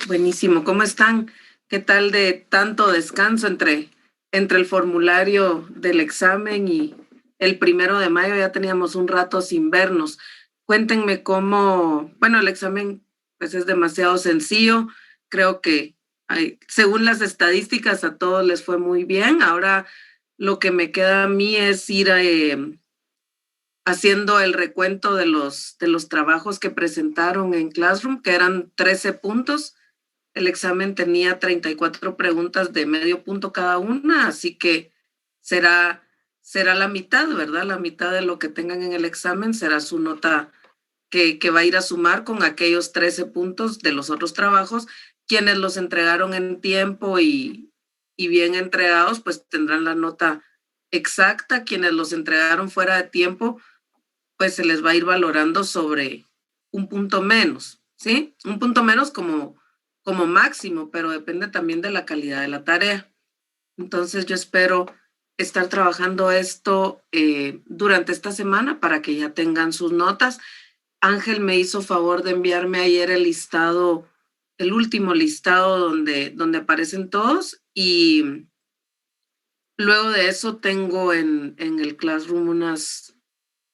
Buenísimo. ¿Cómo están? ¿Qué tal de tanto descanso entre el formulario del examen y el 1 de mayo? Ya teníamos un rato sin vernos. Cuéntenme cómo, bueno, el examen pues es demasiado sencillo. Creo que según las estadísticas a todos les fue muy bien. Ahora lo que me queda a mí es ir haciendo el recuento de los trabajos que presentaron en Classroom, que eran 13 puntos. El examen tenía 34 preguntas de medio punto cada una, así que será, será la mitad, ¿verdad? La mitad de lo que tengan en el examen será su nota que va a ir a sumar con aquellos 13 puntos de los otros trabajos. Quienes los entregaron en tiempo y bien entregados, pues tendrán la nota exacta. Quienes los entregaron fuera de tiempo, pues se les va a ir valorando sobre un punto menos, ¿sí? Un punto menos como máximo, pero depende también de la calidad de la tarea. Entonces yo espero estar trabajando esto durante esta semana para que ya tengan sus notas. Ángel me hizo favor de enviarme ayer el listado, el último listado donde aparecen todos, y luego de eso tengo en el Classroom unas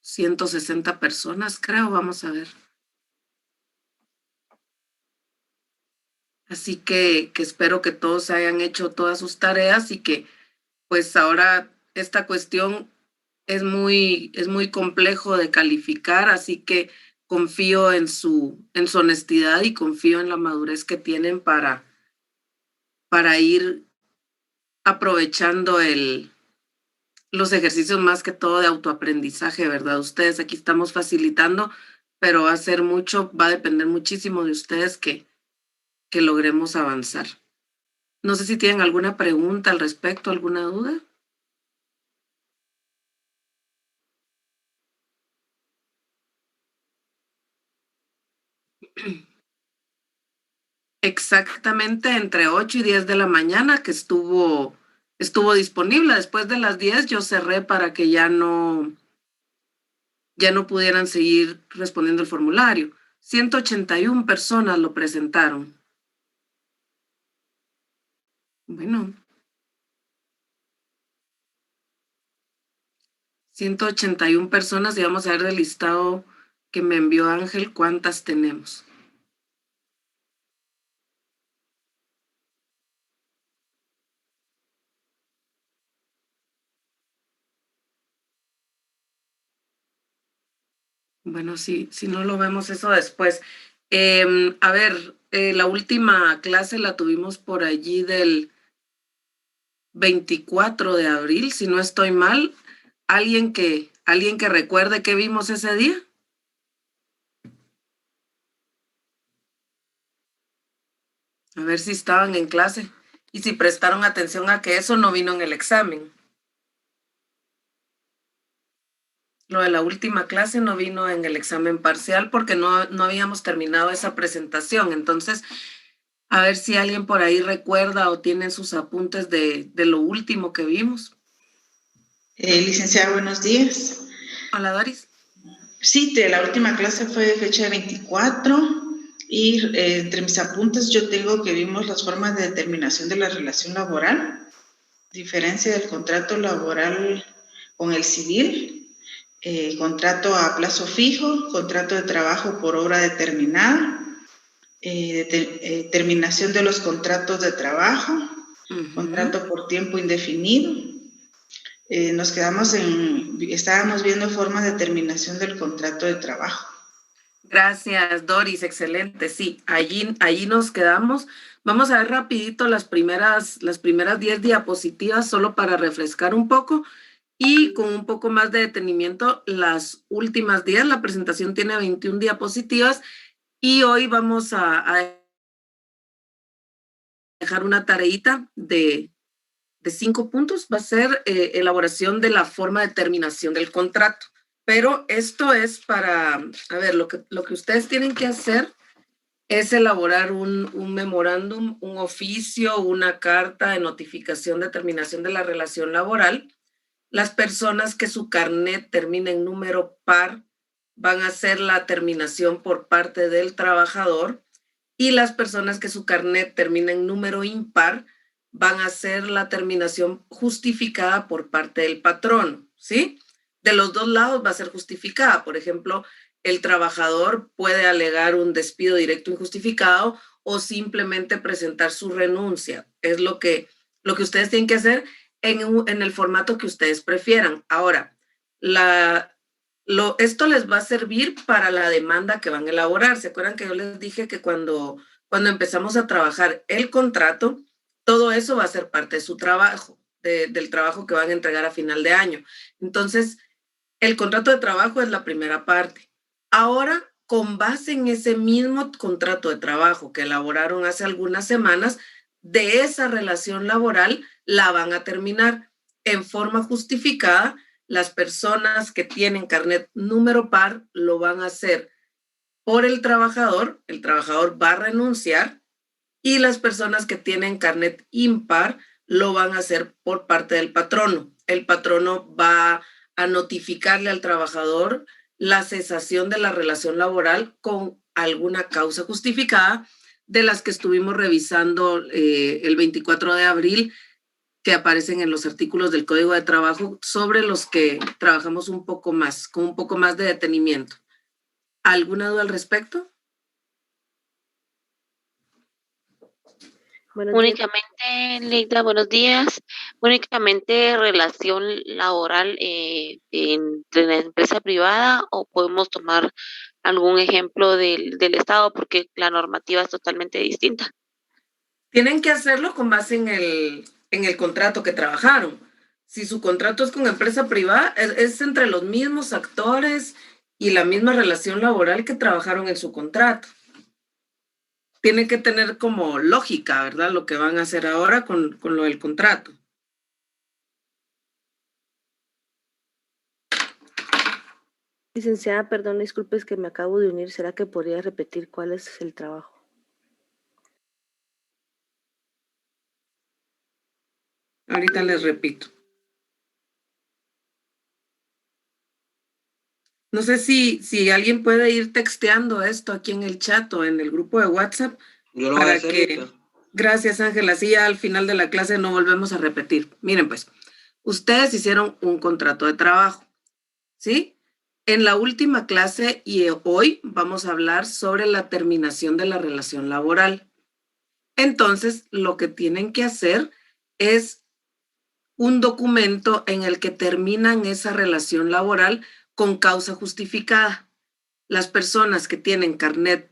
160 personas, creo, vamos a ver. Así que espero que todos hayan hecho todas sus tareas y que pues ahora esta cuestión es muy complejo de calificar, así que confío en su honestidad y confío en la madurez que tienen para ir aprovechando los ejercicios más que todo de autoaprendizaje, ¿verdad? Ustedes aquí estamos facilitando, pero va a ser mucho, va a depender muchísimo de ustedes que logremos avanzar. No sé si tienen alguna pregunta al respecto, alguna duda. Exactamente entre 8 y 10 de la mañana que estuvo disponible. Después de las 10 yo cerré para que ya no pudieran seguir respondiendo el formulario. 181 personas lo presentaron. Bueno, 181 personas, y vamos a ver del listado que me envió Ángel cuántas tenemos. Bueno, sí, si no lo vemos eso después. A ver, la última clase la tuvimos por allí del 24 de abril, si no estoy mal. ¿Alguien que recuerde qué vimos ese día? A ver si estaban en clase y si prestaron atención a que eso no vino en el examen. Lo de la última clase no vino en el examen parcial porque no habíamos terminado esa presentación. Entonces, a ver si alguien por ahí recuerda o tiene sus apuntes de lo último que vimos. Licenciada, buenos días. Hola, Doris. Sí, la última clase fue de fecha 24 y entre mis apuntes yo tengo que vimos las formas de determinación de la relación laboral, diferencia del contrato laboral con el civil, contrato a plazo fijo, contrato de trabajo por hora determinada, terminación de los contratos de trabajo, contrato por tiempo indefinido. Estábamos viendo formas de terminación del contrato de trabajo. Gracias, Doris, excelente. Sí, allí nos quedamos. Vamos a ver rapidito las primeras 10 diapositivas solo para refrescar un poco y con un poco más de detenimiento las últimas 10. La presentación tiene 21 diapositivas y hoy vamos a dejar una tareita de 5 puntos. Va a ser elaboración de la forma de terminación del contrato. Pero esto es para, a ver, lo que ustedes tienen que hacer es elaborar un memorándum, un oficio, una carta de notificación de terminación de la relación laboral. Las personas que su carnet termine en número par van a hacer la terminación por parte del trabajador Y las personas que su carnet termina en número impar van a hacer la terminación justificada por parte del patrono, ¿sí? De los dos lados va a ser justificada. Por ejemplo, el trabajador puede alegar un despido directo injustificado o simplemente presentar su renuncia. Es lo que ustedes tienen que hacer en el formato que ustedes prefieran. Ahora, esto les va a servir para la demanda que van a elaborar. ¿Se acuerdan que yo les dije que cuando empezamos a trabajar el contrato, todo eso va a ser parte de su trabajo, del trabajo que van a entregar a final de año? Entonces, el contrato de trabajo es la primera parte. Ahora, con base en ese mismo contrato de trabajo que elaboraron hace algunas semanas, de esa relación laboral la van a terminar en forma justificada. Las personas que tienen carnet número par lo van a hacer por el trabajador va a renunciar, y las personas que tienen carnet impar lo van a hacer por parte del patrono. El patrono va a notificarle al trabajador la cesación de la relación laboral con alguna causa justificada de las que estuvimos revisando el 24 de abril, que aparecen en los artículos del Código de Trabajo, sobre los que trabajamos un poco más, con un poco más de detenimiento. ¿Alguna duda al respecto? Únicamente, Leida, buenos días. Únicamente relación laboral entre la empresa privada, o podemos tomar algún ejemplo del Estado, porque la normativa es totalmente distinta. Tienen que hacerlo con base en el contrato que trabajaron. Si su contrato es con empresa privada, es entre los mismos actores y la misma relación laboral que trabajaron en su contrato. Tiene que tener como lógica, ¿verdad? Lo que van a hacer ahora con lo del contrato. Licenciada, perdón, disculpe, es que me acabo de unir. ¿Será que podría repetir cuál es el trabajo? Ahorita les repito. No sé si alguien puede ir texteando esto aquí en el chat o en el grupo de WhatsApp. Yo lo voy a hacer ahorita. Gracias, Ángela. Así ya al final de la clase no volvemos a repetir. Miren, pues, ustedes hicieron un contrato de trabajo, ¿sí? En la última clase y hoy vamos a hablar sobre la terminación de la relación laboral. Entonces, lo que tienen que hacer es un documento en el que terminan esa relación laboral con causa justificada. Las personas que tienen carnet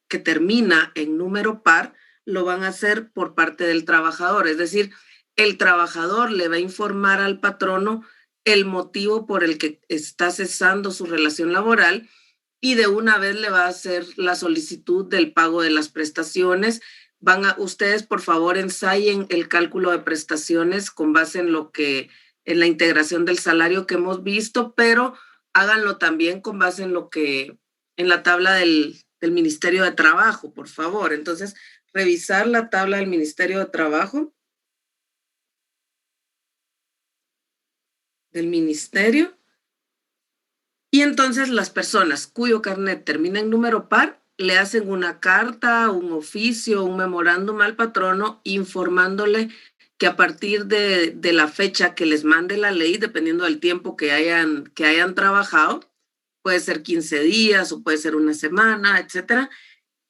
que termina en número par lo van a hacer por parte del trabajador, es decir, el trabajador le va a informar al patrono el motivo por el que está cesando su relación laboral, y de una vez le va a hacer la solicitud del pago de las prestaciones. Ustedes, por favor, ensayen el cálculo de prestaciones con base en la integración del salario que hemos visto, pero háganlo también con base en la tabla del Ministerio de Trabajo, por favor. Entonces, revisar la tabla del Ministerio de Trabajo, del Ministerio, y entonces las personas cuyo carnet termina en número par le hacen una carta, un oficio, un memorándum al patrono informándole que a partir de la fecha que les mande la ley, dependiendo del tiempo que hayan trabajado, puede ser 15 días o puede ser una semana, etcétera,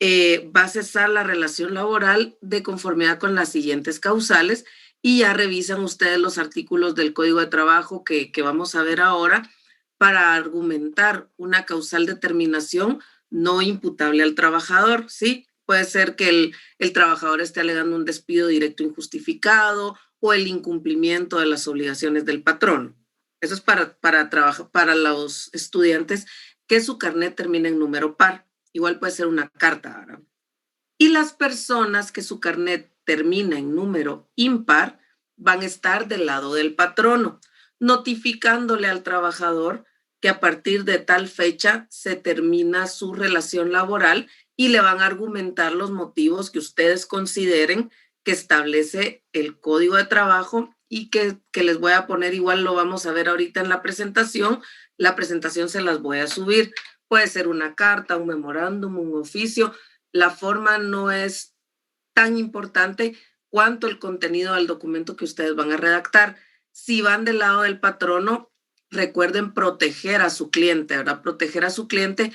va a cesar la relación laboral de conformidad con las siguientes causales, y ya revisan ustedes los artículos del Código de Trabajo que vamos a ver ahora para argumentar una causal de terminación no imputable al trabajador, ¿sí? Puede ser que el trabajador esté alegando un despido directo injustificado o el incumplimiento de las obligaciones del patrón. Eso es para los estudiantes que su carnet termina en número par. Igual puede ser una carta, ¿verdad? Y las personas que su carnet termina en número impar van a estar del lado del patrono, notificándole al trabajador que a partir de tal fecha se termina su relación laboral, y le van a argumentar los motivos que ustedes consideren que establece el Código de Trabajo, y que les voy a poner, igual lo vamos a ver ahorita en la presentación. La presentación se las voy a subir. Puede ser una carta, un memorándum, un oficio. la forma no es tan importante cuanto el contenido del documento que ustedes van a redactar. Si van del lado del patrono, recuerden proteger a su cliente, ¿verdad? Proteger a su cliente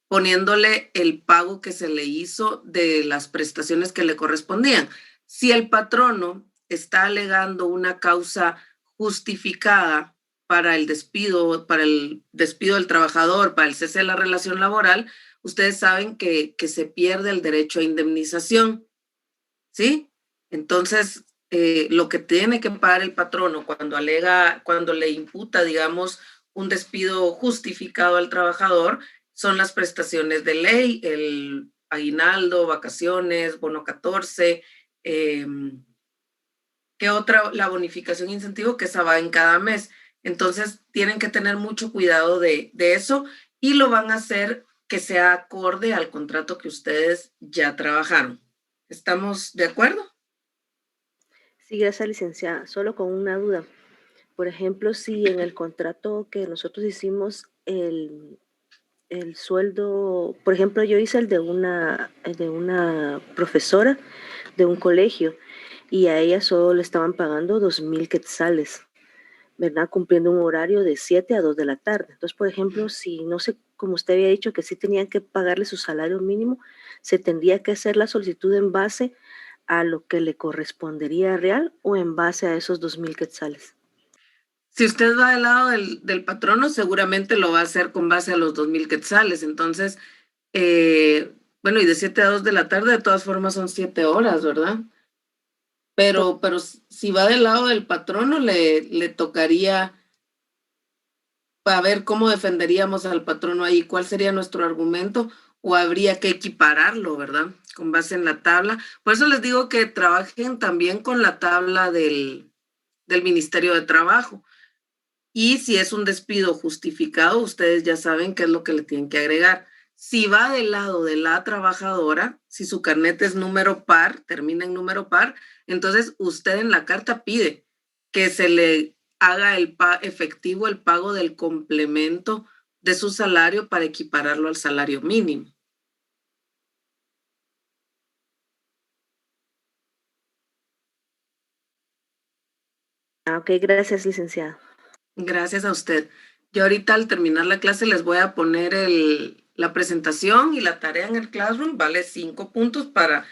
poniéndole el pago que se le hizo de las prestaciones que le correspondían. Si el patrono está alegando una causa justificada para el despido del trabajador, para el cese de la relación laboral, ustedes saben que se pierde el derecho a indemnización, ¿sí? Entonces, lo que tiene que pagar el patrono cuando le imputa, digamos, un despido justificado al trabajador, son las prestaciones de ley, el aguinaldo, vacaciones, bono 14, ¿qué otra? La bonificación incentivo, que esa va en cada mes. Entonces, tienen que tener mucho cuidado de eso y lo van a hacer que sea acorde al contrato que ustedes ya trabajaron. ¿Estamos de acuerdo? Sí, gracias, licenciada. Solo con una duda. Por ejemplo, si en el contrato que nosotros hicimos el sueldo, por ejemplo, yo hice el de una profesora de un colegio y a ella solo le estaban pagando 2,000 quetzales, ¿verdad? Cumpliendo un horario de 7 a 2 de la tarde. Entonces, por ejemplo, si no sé, como usted había dicho, que sí tenían que pagarle su salario mínimo, se tendría que hacer la solicitud en base a lo que le correspondería real o en base a esos 2,000 quetzales. Si usted va del lado del patrono, seguramente lo va a hacer con base a los 2,000 quetzales. Entonces, bueno, y de 7 a 2 de la tarde, de todas formas son 7 horas, ¿verdad? Pero si va del lado del patrono, le tocaría para ver cómo defenderíamos al patrono ahí, cuál sería nuestro argumento, o habría que equipararlo, ¿verdad? Con base en la tabla. Por eso les digo que trabajen también con la tabla del Ministerio de Trabajo. Y si es un despido justificado, ustedes ya saben qué es lo que le tienen que agregar. Si va del lado de la trabajadora, si su carnet es número par, termina en número par, entonces usted en la carta pide que se le haga efectivo el pago del complemento de su salario para equipararlo al salario mínimo. Ok, gracias, licenciada. Gracias a usted. Yo ahorita al terminar la clase les voy a poner la presentación y la tarea en el Classroom. Vale 5 puntos para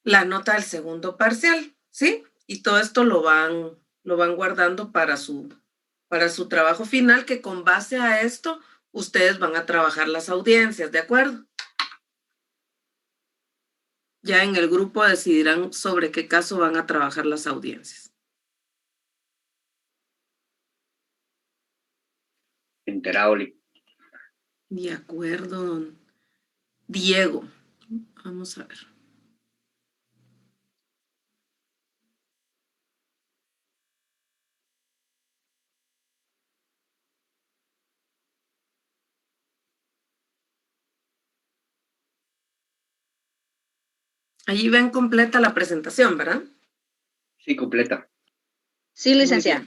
la nota del segundo parcial, ¿sí? Y todo esto lo van guardando para su trabajo final, que con base a esto ustedes van a trabajar las audiencias, ¿de acuerdo? Ya en el grupo decidirán sobre qué caso van a trabajar las audiencias. Enterado, Oli. De acuerdo, don Diego. Vamos a ver. Allí ven completa la presentación, ¿verdad? Sí, completa. Sí, licenciada.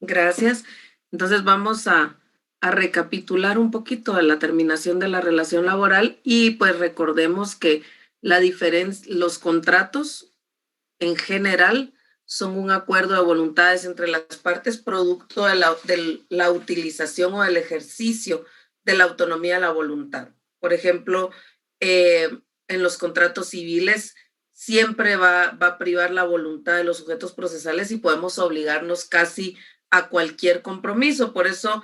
Gracias. Entonces vamos a recapitular un poquito de la terminación de la relación laboral y pues recordemos que los contratos en general son un acuerdo de voluntades entre las partes producto de la utilización o del ejercicio de la autonomía de la voluntad. Por ejemplo, en los contratos civiles siempre va a privar la voluntad de los sujetos procesales y podemos obligarnos casi a cualquier compromiso. Por eso,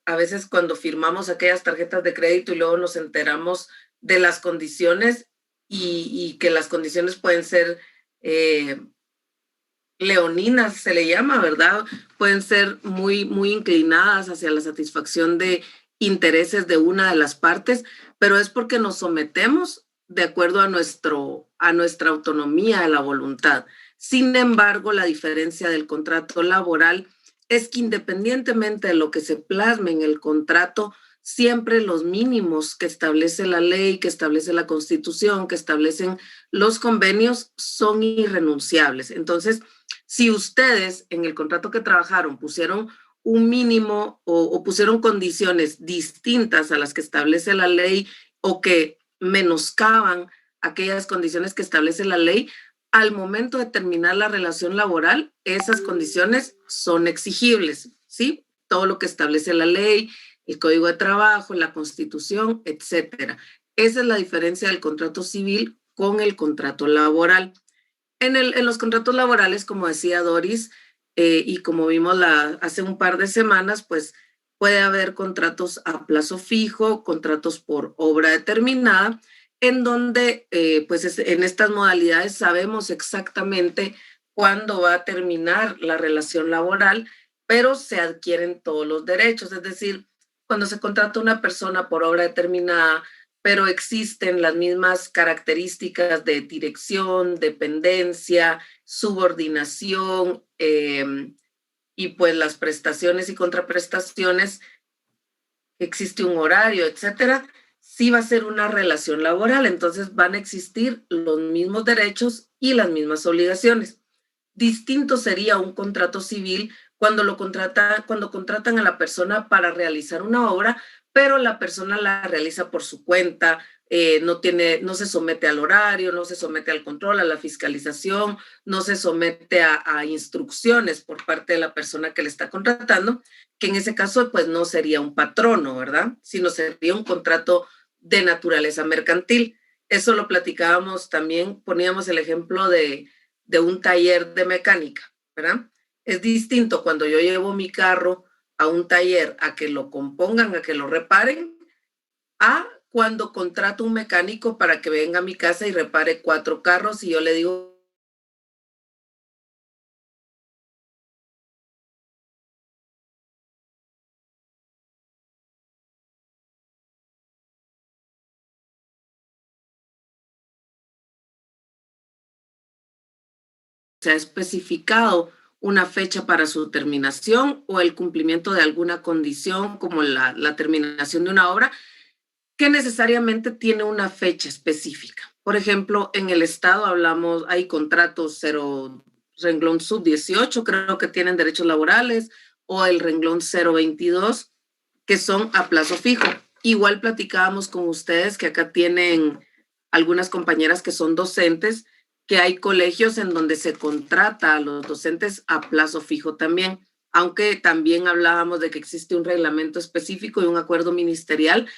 a veces cuando firmamos aquellas tarjetas de crédito y luego nos enteramos de las condiciones y que las condiciones pueden ser leoninas, se le llama, ¿verdad? Pueden ser muy, muy inclinadas hacia la satisfacción de intereses de una de las partes, pero es porque nos sometemos de acuerdo a nuestra autonomía de la voluntad. Sin embargo, la diferencia del contrato laboral es que independientemente de lo que se plasme en el contrato, siempre los mínimos que establece la ley, que establece la Constitución, que establecen los convenios son irrenunciables. Entonces, si ustedes en el contrato que trabajaron pusieron un mínimo o pusieron condiciones distintas a las que establece la ley o que menoscaban aquellas condiciones que establece la ley. Al momento de terminar la relación laboral, esas condiciones son exigibles, ¿sí? Todo lo que establece la ley, el Código de Trabajo, la Constitución, etcétera. Esa es la diferencia del contrato civil con el contrato laboral. En los contratos laborales, como decía Doris, y como vimos hace un par de semanas, pues puede haber contratos a plazo fijo, contratos por obra determinada, en donde pues en estas modalidades sabemos exactamente cuándo va a terminar la relación laboral, pero se adquieren todos los derechos. Es decir, cuando se contrata una persona por obra determinada, pero existen las mismas características de dirección, dependencia, subordinación, y pues las prestaciones y contraprestaciones, existe un horario, etcétera, sí va a ser una relación laboral, entonces van a existir los mismos derechos y las mismas obligaciones. Distinto sería un contrato civil cuando contratan a la persona para realizar una obra, pero la persona la realiza por su cuenta, no se somete al horario, no se somete al control, a la fiscalización, no se somete a instrucciones por parte de la persona que le está contratando, que en ese caso pues no sería un patrono, ¿verdad? Sino sería un contrato de naturaleza mercantil. Eso lo platicábamos también, poníamos el ejemplo de un taller de mecánica, ¿verdad? Es distinto cuando yo llevo mi carro a un taller a que lo compongan, a que lo reparen, a cuando contrato un mecánico para que venga a mi casa y repare 4 carros y yo le digo se ha especificado una fecha para su terminación o el cumplimiento de alguna condición como la terminación de una obra que necesariamente tiene una fecha específica. Por ejemplo, en el Estado hay contratos renglón sub 18, creo que tienen derechos laborales, o el renglón 022, que son a plazo fijo. Igual platicábamos con ustedes que acá tienen algunas compañeras que son docentes, que hay colegios en donde se contrata a los docentes a plazo fijo también, aunque también hablábamos de que existe un reglamento específico y un acuerdo ministerial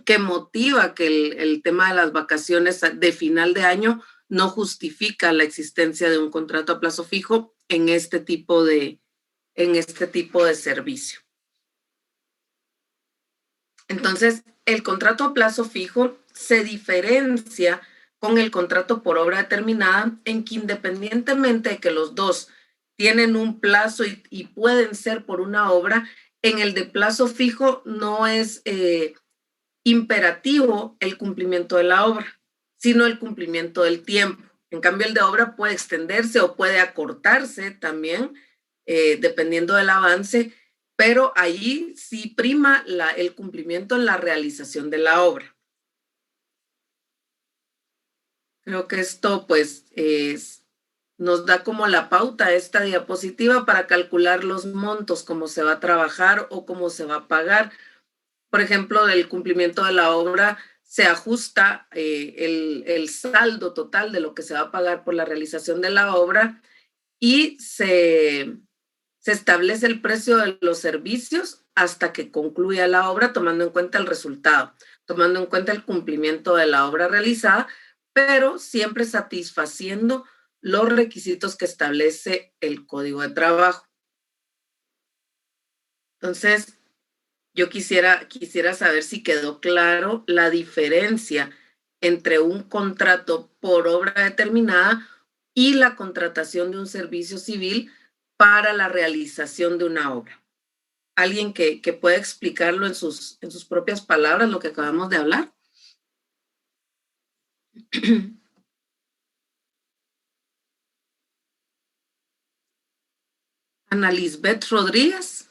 que motiva que el tema de las vacaciones de final de año no justifica la existencia de un contrato a plazo fijo en este tipo de servicio. Entonces, el contrato a plazo fijo se diferencia con el contrato por obra determinada en que independientemente de que los dos tienen un plazo y pueden ser por una obra, en el de plazo fijo no es imperativo el cumplimiento de la obra, sino el cumplimiento del tiempo. En cambio, el de obra puede extenderse o puede acortarse también, dependiendo del avance, pero ahí sí prima el cumplimiento en la realización de la obra. Creo que esto pues nos da como la pauta esta diapositiva para calcular los montos, cómo se va a trabajar o cómo se va a pagar. Por ejemplo, del cumplimiento de la obra se ajusta el saldo total de lo que se va a pagar por la realización de la obra y se establece el precio de los servicios hasta que concluya la obra, tomando en cuenta el resultado, tomando en cuenta el cumplimiento de la obra realizada, pero siempre satisfaciendo los requisitos que establece el Código de Trabajo. Entonces, yo quisiera saber si quedó claro la diferencia entre un contrato por obra determinada y la contratación de un servicio civil para la realización de una obra. ¿Alguien que pueda explicarlo en sus propias palabras, lo que acabamos de hablar? Ana Lisbeth Rodríguez.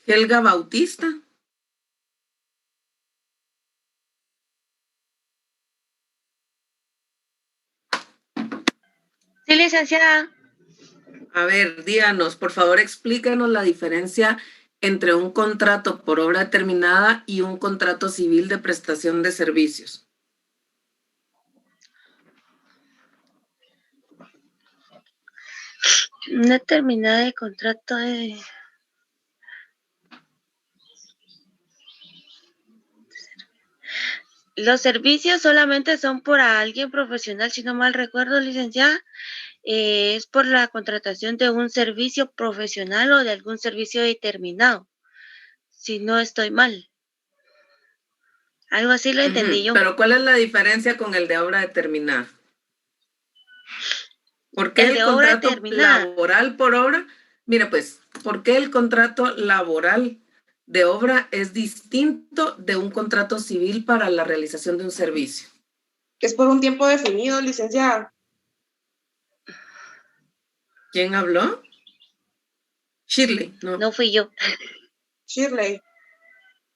Helga Bautista. Sí, licenciada. A ver, díganos, por favor, explícanos la diferencia entre un contrato por obra determinada y un contrato civil de prestación de servicios. Una terminada de contrato de... Los servicios solamente son por alguien profesional, si no mal recuerdo, licenciada. Es por la contratación de un servicio profesional o de algún servicio determinado, si no estoy mal. Algo así lo entendí yo. Pero ¿cuál es la diferencia con el de obra determinada? ¿Por qué el contrato laboral por obra? Mira, pues, ¿por qué el contrato laboral de obra es distinto de un contrato civil para la realización de un servicio? Es por un tiempo definido, licenciada. ¿Quién habló? Shirley, ¿no? No fui yo. Shirley.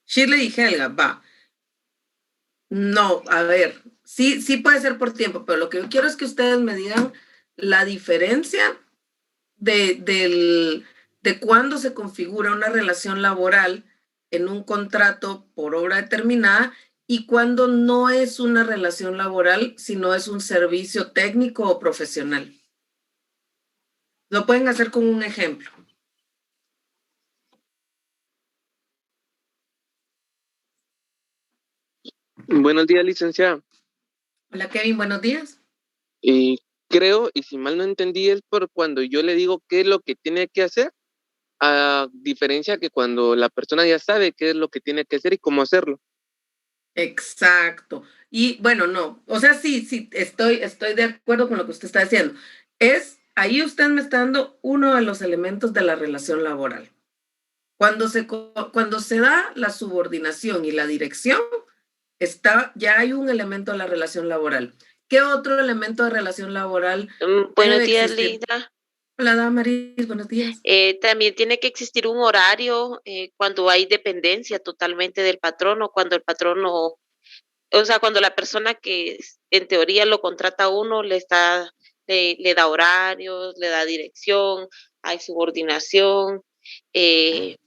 Shirley y Helga, va. No, a ver, sí puede ser por tiempo, pero lo que yo quiero es que ustedes me digan la diferencia de cuándo se configura una relación laboral en un contrato por obra determinada y cuándo no es una relación laboral, sino es un servicio técnico o profesional. Lo pueden hacer con un ejemplo. Buenos días, licenciada. Hola, Kevin, buenos días. Creo, y si mal no entendí, es por cuando yo le digo qué es lo que tiene que hacer, a diferencia que cuando la persona ya sabe qué es lo que tiene que hacer y cómo hacerlo. Exacto. Y bueno, no, o sea, sí, estoy de acuerdo con lo que usted está diciendo. Ahí usted me está dando uno de los elementos de la relación laboral. Cuando se da la subordinación y la dirección, ya hay un elemento de la relación laboral. ¿Qué otro elemento de relación laboral? Buenos días, Linda. Hola, Damaris, buenos días. También tiene que existir un horario cuando hay dependencia totalmente del patrón o cuando el patrón no, o sea, cuando la persona que en teoría lo contrata a uno le da horarios, le da dirección, hay subordinación, hay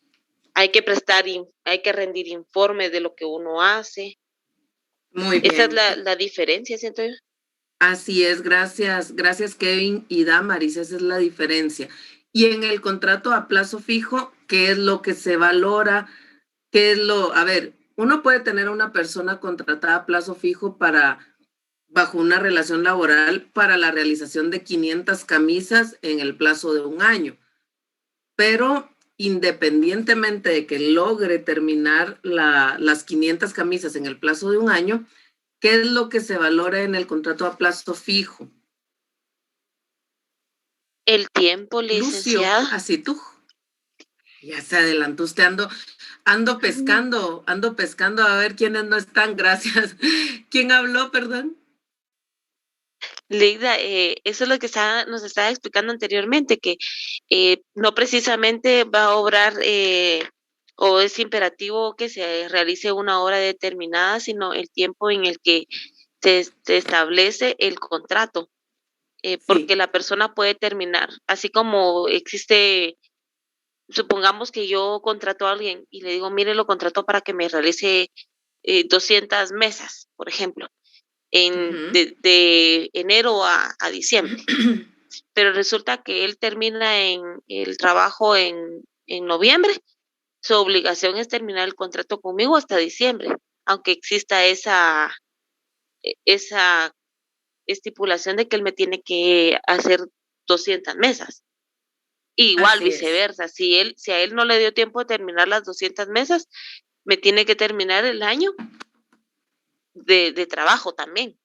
que rendir informes de lo que uno hace. Muy bien. Esa es la diferencia, siento yo. Así es, gracias Kevin y Damaris, esa es la diferencia. Y en el contrato a plazo fijo, ¿qué es lo que se valora? A ver, uno puede tener a una persona contratada a plazo fijo bajo una relación laboral para la realización de 500 camisas en el plazo de un año, pero independientemente de que logre terminar las 500 camisas en el plazo de un año, ¿qué es lo que se valora en el contrato a plazo fijo? El tiempo, licenciada. Lucio, así tú. Ya se adelantó usted, ando pescando a ver quiénes no están, gracias. ¿Quién habló, perdón? Leida, eso es lo que nos estaba explicando anteriormente, que no precisamente va a obrar o es imperativo que se realice una hora determinada, sino el tiempo en el que se establece el contrato, porque la persona puede terminar, así como existe, supongamos que yo contrato a alguien y le digo, mire, lo contrato para que me realice 200 mesas, por ejemplo. De enero a diciembre. Pero resulta que él termina en el trabajo en noviembre. Su obligación es terminar el contrato conmigo hasta diciembre, aunque exista esa estipulación de que él me tiene que hacer 200 mesas. Igual viceversa, si a él no le dio tiempo de terminar las 200 mesas, me tiene que terminar el año de trabajo también.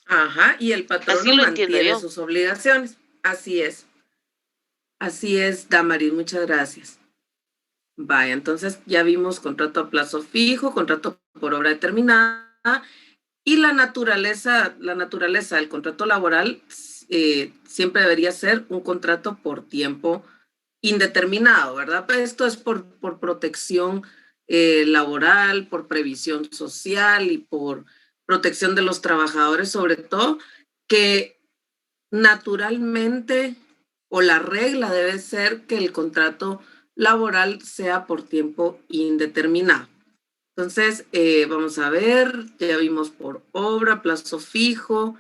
Ajá, y el patrón no mantiene sus obligaciones. Así es, Damaris, muchas gracias. Vaya, entonces ya vimos contrato a plazo fijo, contrato por obra determinada y la naturaleza del contrato laboral siempre debería ser un contrato por tiempo indeterminado, ¿verdad? Pero esto es por protección laboral, por previsión social y por protección de los trabajadores, sobre todo, que naturalmente, o la regla debe ser que el contrato laboral sea por tiempo indeterminado. Entonces, vamos a ver, ya vimos por obra, plazo fijo,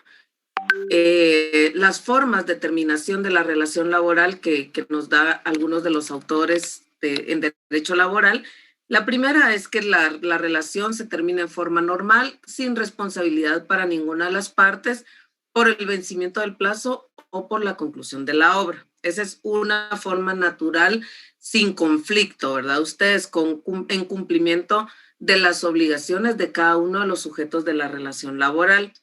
las formas de terminación de la relación laboral que nos da algunos de los autores en derecho laboral. La primera es que la relación se termina en forma normal, sin responsabilidad para ninguna de las partes, por el vencimiento del plazo o por la conclusión de la obra. Esa es una forma natural, sin conflicto, ¿verdad? Ustedes en cumplimiento de las obligaciones de cada uno de los sujetos de la relación laboral.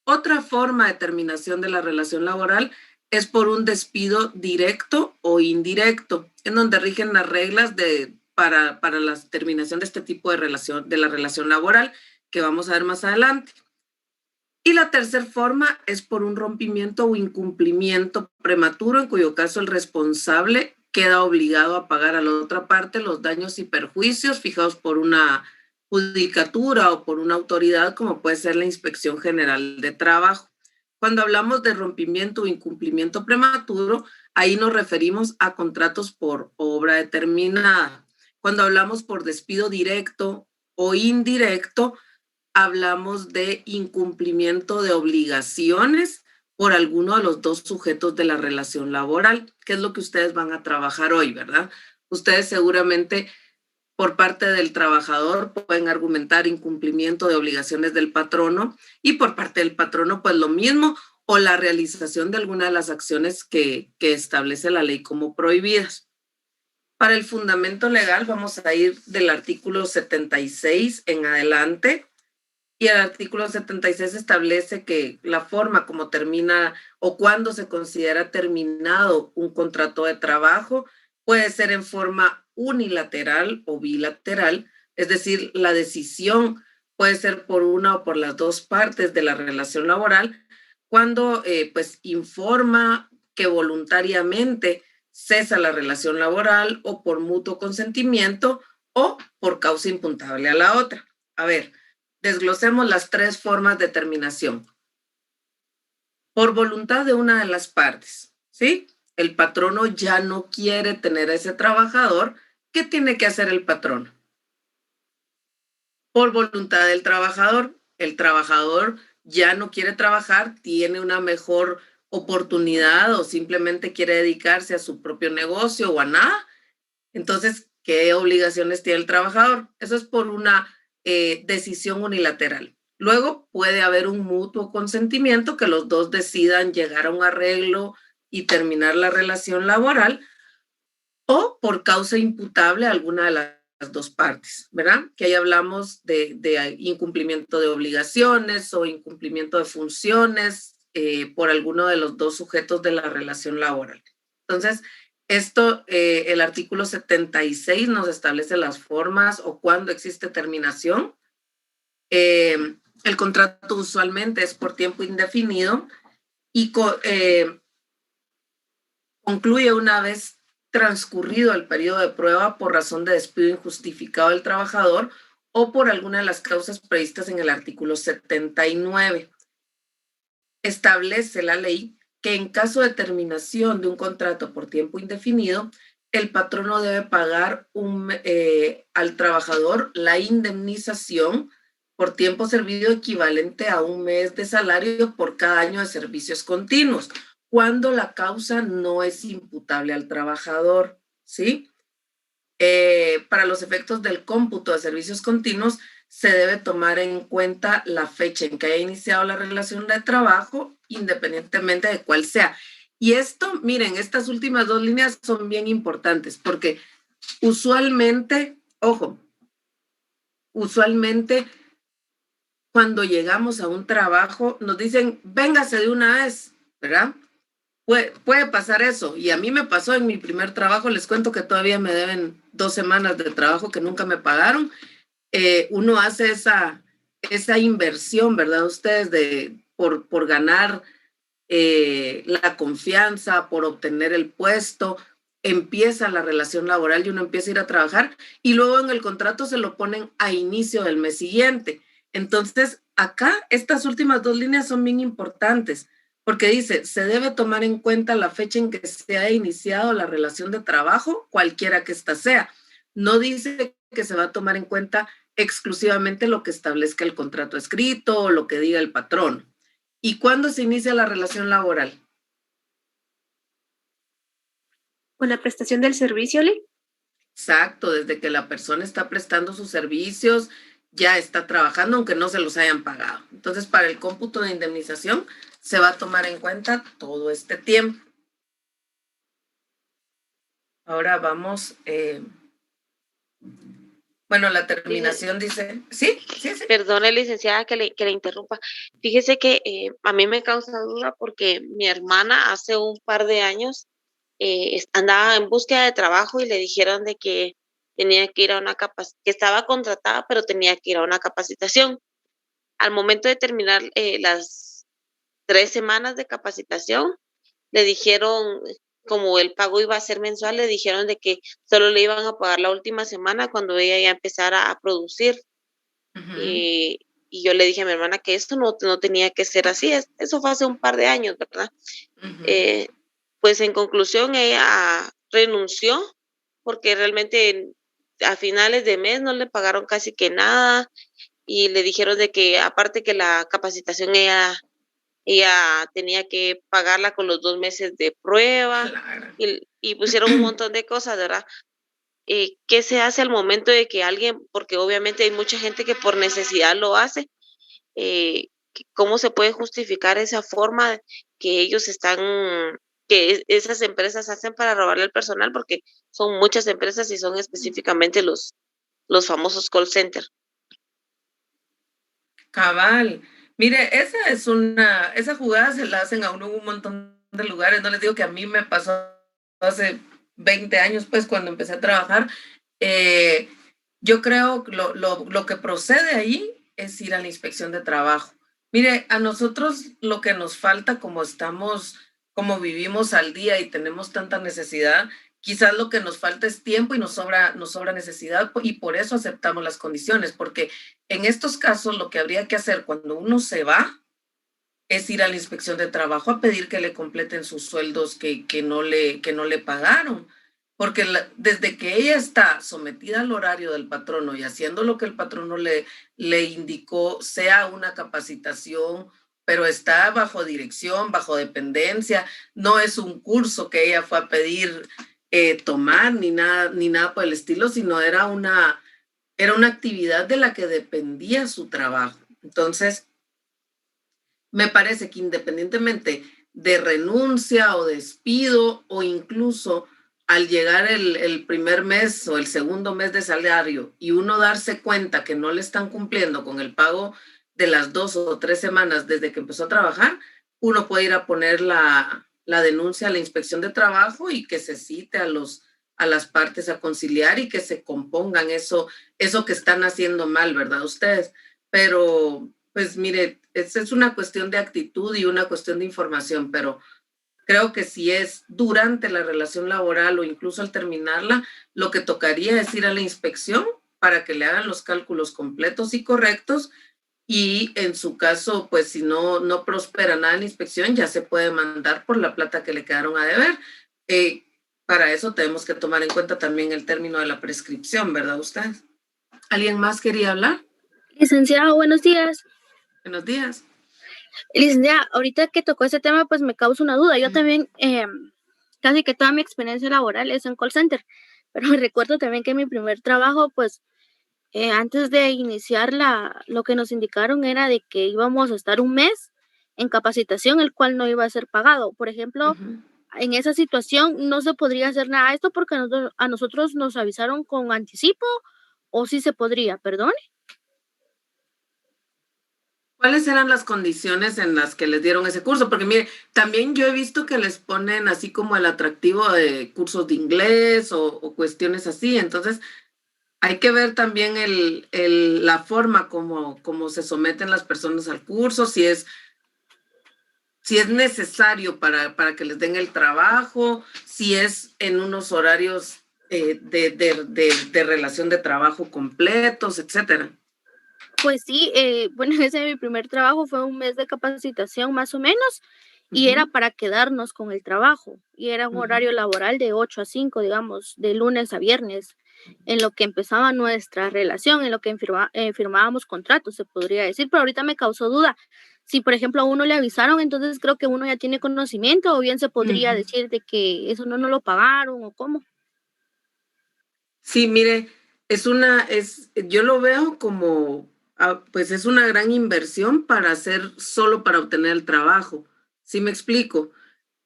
Otra forma de terminación de la relación laboral es por un despido directo o indirecto, en donde rigen las reglas para la terminación de este tipo de la relación laboral, que vamos a ver más adelante. Y la tercera forma es por un rompimiento o incumplimiento prematuro, en cuyo caso el responsable queda obligado a pagar a la otra parte los daños y perjuicios fijados por una judicatura o por una autoridad, como puede ser la Inspección General de Trabajo. Cuando hablamos de rompimiento o incumplimiento prematuro, ahí nos referimos a contratos por obra determinada. Cuando hablamos por despido directo o indirecto, hablamos de incumplimiento de obligaciones por alguno de los dos sujetos de la relación laboral, que es lo que ustedes van a trabajar hoy, ¿verdad? Ustedes seguramente por parte del trabajador pueden argumentar incumplimiento de obligaciones del patrono y por parte del patrono pues lo mismo, o la realización de alguna de las acciones que establece la ley como prohibidas. Para el fundamento legal vamos a ir del artículo 76 en adelante. Y el artículo 76 establece que la forma como termina o cuando se considera terminado un contrato de trabajo puede ser en forma unilateral o bilateral, es decir, la decisión puede ser por una o por las dos partes de la relación laboral, cuando pues informa que voluntariamente cesa la relación laboral o por mutuo consentimiento o por causa imputable a la otra. A ver, desglosemos las tres formas de terminación. Por voluntad de una de las partes, ¿sí? El patrono ya no quiere tener a ese trabajador. ¿Qué tiene que hacer el patrono? Por voluntad del trabajador. El trabajador ya no quiere trabajar, tiene una mejor oportunidad o simplemente quiere dedicarse a su propio negocio o a nada. Entonces, ¿qué obligaciones tiene el trabajador? Eso es por una decisión unilateral. Luego puede haber un mutuo consentimiento, que los dos decidan llegar a un arreglo y terminar la relación laboral, o por causa imputable a alguna de las dos partes, ¿verdad? Que ahí hablamos de incumplimiento de obligaciones o incumplimiento de funciones por alguno de los dos sujetos de la relación laboral. Entonces, esto, el artículo 76 nos establece las formas o cuándo existe terminación. El contrato usualmente es por tiempo indefinido y concluye una vez transcurrido el periodo de prueba por razón de despido injustificado del trabajador o por alguna de las causas previstas en el artículo 79. Establece la ley que en caso de terminación de un contrato por tiempo indefinido, el patrono debe pagar al trabajador la indemnización por tiempo servido equivalente a un mes de salario por cada año de servicios continuos, cuando la causa no es imputable al trabajador, ¿sí? Para los efectos del cómputo de servicios continuos, se debe tomar en cuenta la fecha en que haya iniciado la relación de trabajo, independientemente de cuál sea. Y esto, miren, estas últimas dos líneas son bien importantes porque usualmente, ojo, usualmente cuando llegamos a un trabajo nos dicen, véngase de una vez, ¿verdad? Puede pasar eso, y a mí me pasó en mi primer trabajo. Les cuento que todavía me deben 2 semanas de trabajo que nunca me pagaron. Uno hace esa inversión, ¿verdad? Ustedes por ganar la confianza, por obtener el puesto, empieza la relación laboral y uno empieza a ir a trabajar y luego en el contrato se lo ponen a inicio del mes siguiente. Entonces, acá estas últimas 2 líneas son bien importantes porque dice, se debe tomar en cuenta la fecha en que se ha iniciado la relación de trabajo, cualquiera que ésta sea. No dice que se va a tomar en cuenta exclusivamente lo que establezca el contrato escrito o lo que diga el patrón. ¿Y cuándo se inicia la relación laboral? ¿Con la prestación del servicio, Lee? Exacto, desde que la persona está prestando sus servicios, ya está trabajando, aunque no se los hayan pagado. Entonces, para el cómputo de indemnización, se va a tomar en cuenta todo este tiempo. Ahora vamos, bueno, la terminación dice, ¿sí? Perdone, licenciada, que le interrumpa. Fíjese que a mí me causa duda porque mi hermana hace un par de años andaba en búsqueda de trabajo y le dijeron de que tenía que ir a una capacitación, que estaba contratada, pero tenía que ir a una capacitación. Al momento de terminar las 3 semanas de capacitación, le dijeron, como el pago iba a ser mensual, le dijeron de que solo le iban a pagar la última semana cuando ella ya empezara a producir. Y yo le dije a mi hermana que esto no tenía que ser así. Eso fue hace un par de años, ¿verdad? Pues en conclusión, ella renunció porque realmente a finales de mes no le pagaron casi que nada y le dijeron de que aparte que la capacitación ella tenía que pagarla con los 2 meses de prueba. Claro. Y pusieron un montón de cosas, ¿verdad? ¿Qué se hace al momento de que alguien, porque obviamente hay mucha gente que por necesidad lo hace, ¿cómo se puede justificar esa forma que ellos que esas empresas hacen para robarle al personal? Porque son muchas empresas y son específicamente los famosos call center. Cabal. Mire, esa jugada se la hacen a uno en un montón de lugares. No les digo que a mí me pasó hace 20 años, pues, cuando empecé a trabajar. Yo creo que lo que procede ahí es ir a la inspección de trabajo. Mire, a nosotros lo que nos falta, como vivimos al día y tenemos tanta necesidad, quizás lo que nos falta es tiempo y nos sobra necesidad, y por eso aceptamos las condiciones, porque en estos casos lo que habría que hacer cuando uno se va es ir a la inspección de trabajo a pedir que le completen sus sueldos que no le pagaron, porque desde que ella está sometida al horario del patrono y haciendo lo que el patrono le indicó, sea una capacitación, pero está bajo dirección, bajo dependencia, no es un curso que ella fue a pedir tomar ni nada por el estilo, sino era una actividad de la que dependía su trabajo. Entonces, me parece que independientemente de renuncia o despido o incluso al llegar el primer mes o el segundo mes de salario y uno darse cuenta que no le están cumpliendo con el pago de las 2 o 3 semanas desde que empezó a trabajar, uno puede ir a poner la denuncia a la inspección de trabajo y que se cite a las partes a conciliar y que se compongan eso que están haciendo mal, ¿verdad? Ustedes. Pero, pues mire, es una cuestión de actitud y una cuestión de información, pero creo que si es durante la relación laboral o incluso al terminarla, lo que tocaría es ir a la inspección para que le hagan los cálculos completos y correctos. Y en su caso, pues si no prospera nada en la inspección, ya se puede mandar por la plata que le quedaron a deber. Para eso tenemos que tomar en cuenta también el término de la prescripción, ¿verdad ustedes? ¿Alguien más quería hablar? Licenciado, buenos días. Buenos días. Licenciada, ahorita que tocó ese tema, pues me causa una duda. Yo también, casi que toda mi experiencia laboral es en call center, pero me recuerdo también que mi primer trabajo, pues, antes de iniciar lo que nos indicaron era de que íbamos a estar un mes en capacitación, el cual no iba a ser pagado. Por ejemplo, en esa situación no se podría hacer nada de esto porque a nosotros nos avisaron con anticipo, o sí se podría, perdón. ¿Cuáles eran las condiciones en las que les dieron ese curso? Porque mire, también yo he visto que les ponen así como el atractivo de cursos de inglés o cuestiones así. Entonces, hay que ver también la forma como se someten las personas al curso, si es necesario para que les den el trabajo, si es en unos horarios de relación de trabajo completos, etcétera. Pues sí, bueno, ese mi primer trabajo fue un mes de capacitación más o menos y era para quedarnos con el trabajo, y era un horario laboral de 8 a 5, digamos, de lunes a viernes, en lo que empezaba nuestra relación, en lo que firmábamos contratos, se podría decir, pero ahorita me causó duda. Si, por ejemplo, a uno le avisaron, entonces creo que uno ya tiene conocimiento, o bien se podría decir de que eso no lo pagaron, o cómo. Sí, mire, yo lo veo como, pues es una gran inversión solo para obtener el trabajo. ¿Sí me explico?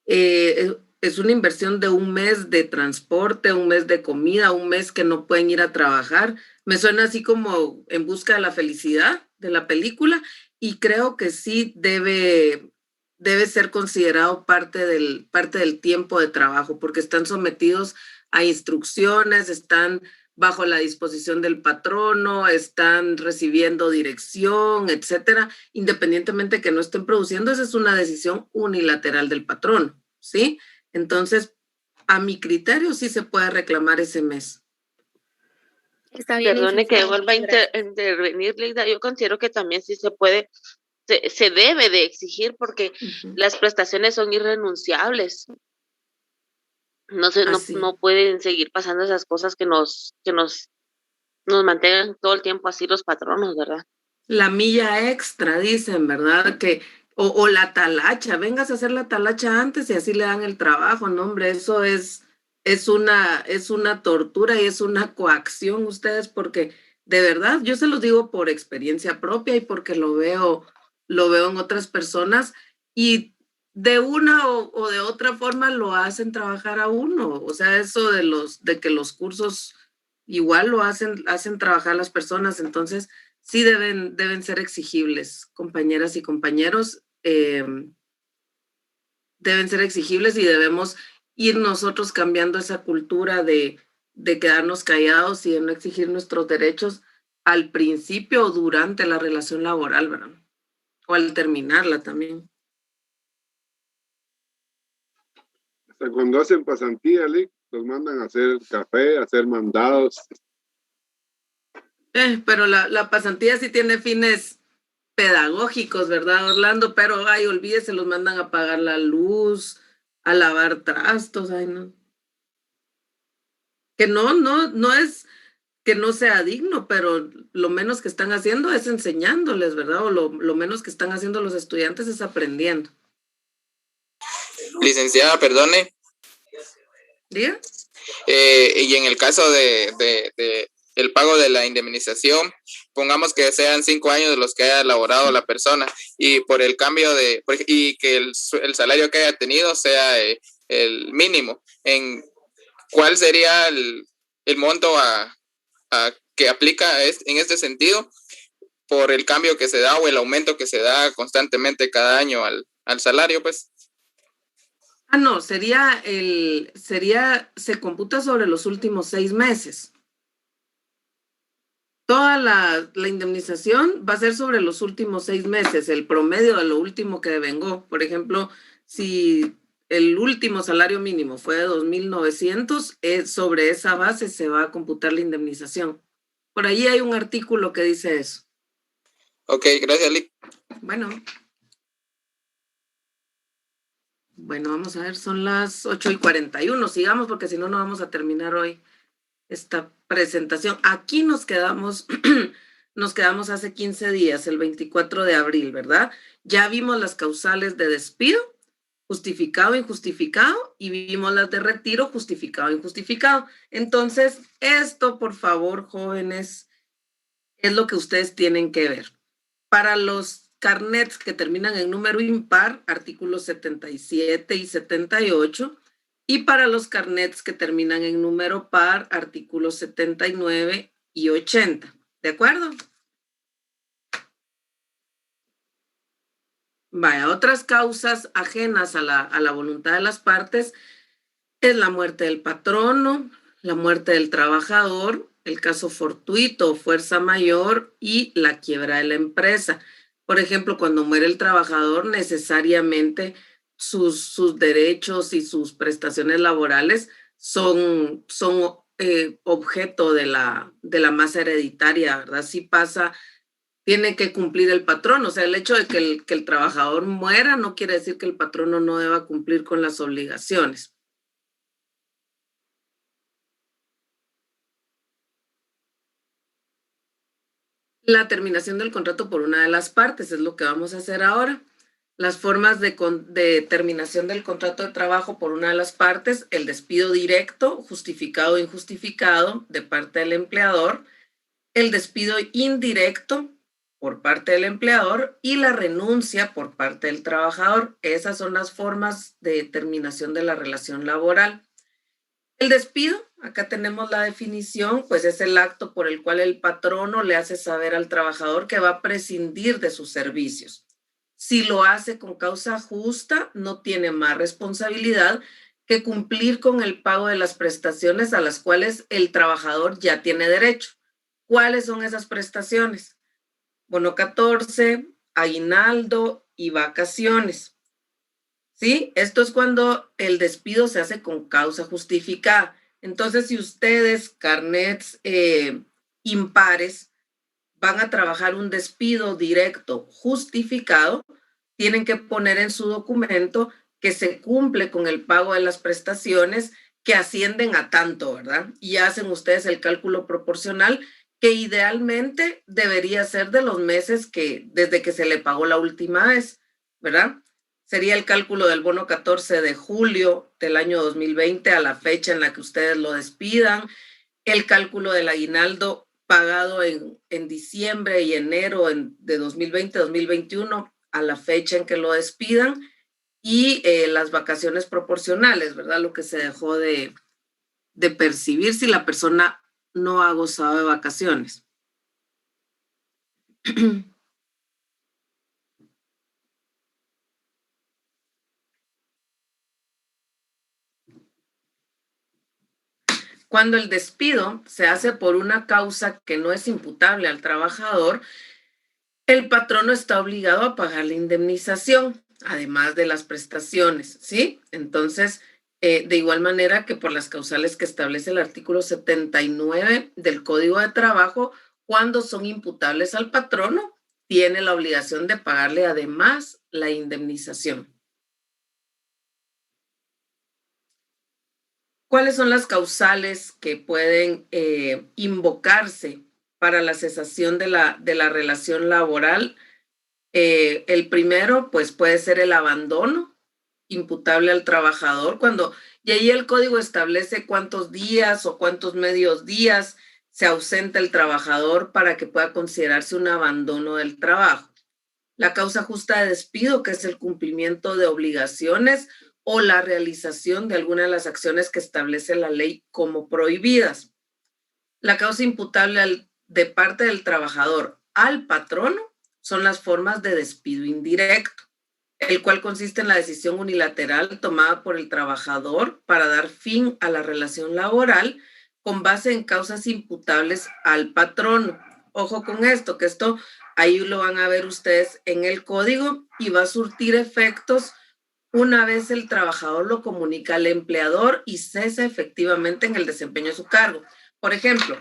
Es una inversión de un mes de transporte, un mes de comida, un mes que no pueden ir a trabajar. Me suena así como En busca de la felicidad de la película, y creo que sí debe ser considerado parte del tiempo de trabajo, porque están sometidos a instrucciones, están bajo la disposición del patrono, están recibiendo dirección, etcétera, independientemente que no estén produciendo. Esa es una decisión unilateral del patrón, ¿sí? Entonces, a mi criterio, sí se puede reclamar ese mes. Está bien. Perdone que vuelva a intervenir, Leida. Yo considero que también sí se puede, se debe de exigir, porque las prestaciones son irrenunciables. No pueden seguir pasando esas cosas que nos mantengan todo el tiempo así los patronos, ¿verdad? La milla extra, dicen, ¿verdad? O la talacha, vengas a hacer la talacha antes y así le dan el trabajo. No, hombre, eso es una tortura y es una coacción ustedes, porque de verdad, yo se los digo por experiencia propia y porque lo veo en otras personas, y de una o de otra forma lo hacen trabajar a uno. O sea, eso de que los cursos igual lo hacen trabajar a las personas. Entonces, sí deben ser exigibles, compañeras y compañeros, deben ser exigibles, y debemos ir nosotros cambiando esa cultura de quedarnos callados y de no exigir nuestros derechos al principio o durante la relación laboral, ¿verdad? O al terminarla también. Hasta cuando hacen pasantía, Lick, los mandan a hacer café, a hacer mandados. Pero la pasantía sí tiene fines pedagógicos, ¿verdad, Orlando? Pero, ay, olvídese, los mandan a apagar la luz, a lavar trastos, ay, no. Que no es que no sea digno, pero lo menos que están haciendo es enseñándoles, ¿verdad? O lo menos que están haciendo los estudiantes es aprendiendo. Licenciada, perdone. ¿Diga? Y en el caso de el pago de la indemnización, pongamos que sean 5 años de los que haya laborado la persona, y por el cambio y que el salario que haya tenido sea el mínimo, ¿cuál sería el monto que aplica en este sentido por el cambio que se da o el aumento que se da constantemente cada año al salario, pues? No, se computa sobre los últimos 6 meses. Toda la indemnización va a ser sobre los últimos 6 meses, el promedio de lo último que devengó. Por ejemplo, si el último salario mínimo fue de 2,900, sobre esa base se va a computar la indemnización. Por ahí hay un artículo que dice eso. Ok, gracias, Lick. Bueno, vamos a ver, son las 8:41. Sigamos, porque si no, no vamos a terminar hoy esta presentación. Aquí nos quedamos hace 15 días, el 24 de abril, ¿verdad? Ya vimos las causales de despido, justificado, injustificado, y vimos las de retiro, justificado, injustificado. Entonces, esto, por favor, jóvenes, es lo que ustedes tienen que ver. Para los carnets que terminan en número impar, artículos 77 y 78, y para los carnets que terminan en número par, artículos 79 y 80. ¿De acuerdo? Vaya, otras causas ajenas a la voluntad de las partes es la muerte del patrono, la muerte del trabajador, el caso fortuito o fuerza mayor, y la quiebra de la empresa. Por ejemplo, cuando muere el trabajador, necesariamente sus derechos y sus prestaciones laborales son objeto de la masa hereditaria, ¿verdad? Sí pasa tiene que cumplir el patrón. O sea, el hecho de que el trabajador muera no quiere decir que el patrono no deba cumplir con las obligaciones. La terminación del contrato por una de las partes es lo que vamos a hacer ahora. Las formas de terminación del contrato de trabajo por una de las partes: el despido directo, justificado o injustificado, de parte del empleador, el despido indirecto por parte del empleador y la renuncia por parte del trabajador. Esas son las formas de terminación de la relación laboral. El despido, acá tenemos la definición, pues es el acto por el cual el patrono le hace saber al trabajador que va a prescindir de sus servicios. Si lo hace con causa justa, no tiene más responsabilidad que cumplir con el pago de las prestaciones a las cuales el trabajador ya tiene derecho. ¿Cuáles son esas prestaciones? Bono 14, aguinaldo y vacaciones. ¿Sí? Esto es cuando el despido se hace con causa justificada. Entonces, si ustedes, carnets impares, van a trabajar un despido directo justificado, tienen que poner en su documento que se cumple con el pago de las prestaciones que ascienden a tanto, ¿verdad? Y hacen ustedes el cálculo proporcional, que idealmente debería ser de los meses desde que se le pagó la última vez, ¿verdad? Sería el cálculo del bono 14 de julio del año 2020 a la fecha en la que ustedes lo despidan, el cálculo del aguinaldo pagado en diciembre y enero de 2020-2021 a la fecha en que lo despidan, y las vacaciones proporcionales, ¿verdad? Lo que se dejó de percibir si la persona no ha gozado de vacaciones. Cuando el despido se hace por una causa que no es imputable al trabajador, el patrono está obligado a pagar la indemnización, además de las prestaciones, ¿sí? Entonces, de igual manera que por las causales que establece el artículo 79 del Código de Trabajo, cuando son imputables al patrono, tiene la obligación de pagarle además la indemnización. ¿Cuáles son las causales que pueden invocarse para la cesación de la relación laboral? El primero, pues puede ser el abandono imputable al trabajador, y ahí el código establece cuántos días o cuántos medios días se ausenta el trabajador para que pueda considerarse un abandono del trabajo. La causa justa de despido, que es el cumplimiento de obligaciones o la realización de alguna de las acciones que establece la ley como prohibidas. La causa imputable de parte del trabajador al patrono son las formas de despido indirecto, el cual consiste en la decisión unilateral tomada por el trabajador para dar fin a la relación laboral con base en causas imputables al patrono. Ojo con esto, que esto ahí lo van a ver ustedes en el código y va a surtir efectos una vez el trabajador lo comunica al empleador y cesa efectivamente en el desempeño de su cargo. Por ejemplo,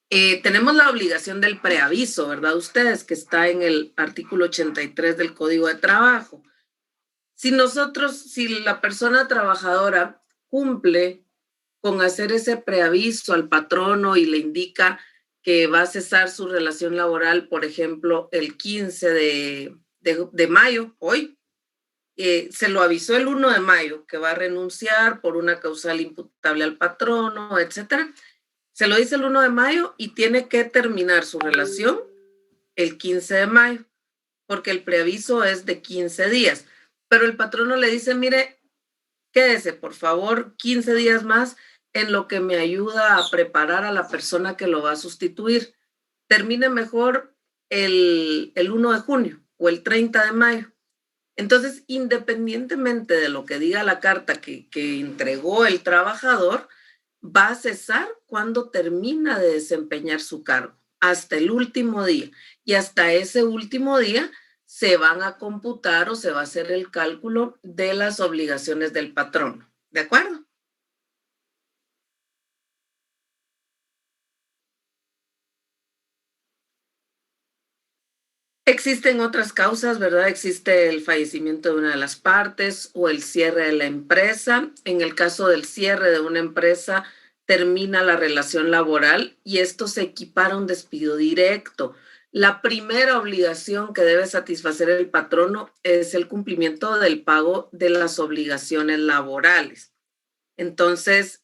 tenemos la obligación del preaviso, ¿verdad? Ustedes, que está en el artículo 83 del Código de Trabajo. Si la persona trabajadora cumple con hacer ese preaviso al patrono y le indica que va a cesar su relación laboral, por ejemplo, el 15 de mayo, hoy, se lo avisó el 1 de mayo que va a renunciar por una causal imputable al patrono, etcétera. Se lo dice el 1 de mayo y tiene que terminar su relación el 15 de mayo, porque el preaviso es de 15 días. Pero el patrono le dice, mire, quédese, por favor, 15 días más en lo que me ayuda a preparar a la persona que lo va a sustituir. Termine mejor el 1 de junio o el 30 de mayo. Entonces, independientemente de lo que diga la carta que entregó el trabajador, va a cesar cuando termina de desempeñar su cargo, hasta el último día. Y hasta ese último día se van a computar o se va a hacer el cálculo de las obligaciones del patrono. ¿De acuerdo? Existen otras causas, ¿verdad? Existe el fallecimiento de una de las partes o el cierre de la empresa. En el caso del cierre de una empresa, termina la relación laboral y esto se equipara a un despido directo. La primera obligación que debe satisfacer el patrono es el cumplimiento del pago de las obligaciones laborales. Entonces,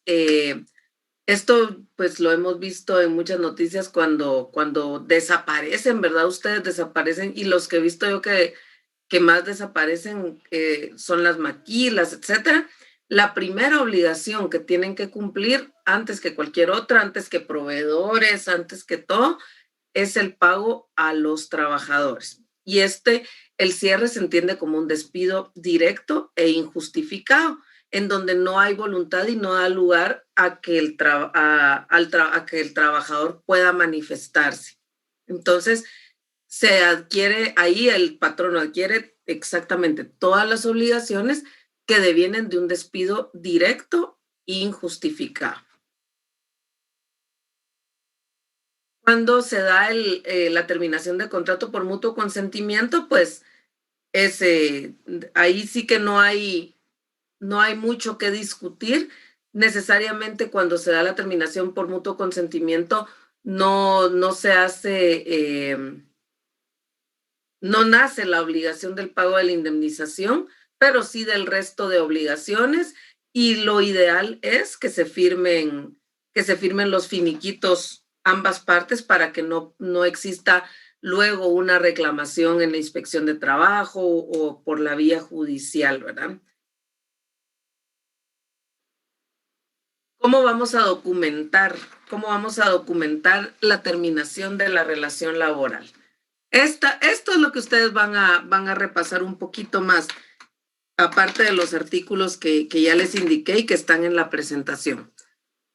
esto pues lo hemos visto en muchas noticias cuando desaparecen, ¿verdad? Ustedes desaparecen y los que he visto yo que más desaparecen son las maquilas, etcétera. La primera obligación que tienen que cumplir antes que cualquier otra, antes que proveedores, antes que todo, es el pago a los trabajadores. Y el cierre se entiende como un despido directo e injustificado, en donde no hay voluntad y no da lugar a que el trabajador pueda manifestarse. Entonces, se adquiere, ahí el patrono adquiere exactamente todas las obligaciones que devienen de un despido directo e injustificado. Cuando se da la terminación del contrato por mutuo consentimiento, pues ahí sí que no hay mucho que discutir. Necesariamente cuando se da la terminación por mutuo consentimiento, no se hace, no nace la obligación del pago de la indemnización, pero sí del resto de obligaciones, y lo ideal es que se firmen los finiquitos ambas partes para que no exista luego una reclamación en la inspección de trabajo o por la vía judicial, ¿verdad? ¿Cómo vamos a documentar la terminación de la relación laboral? Esto es lo que ustedes van a repasar un poquito más, aparte de los artículos que ya les indiqué y que están en la presentación.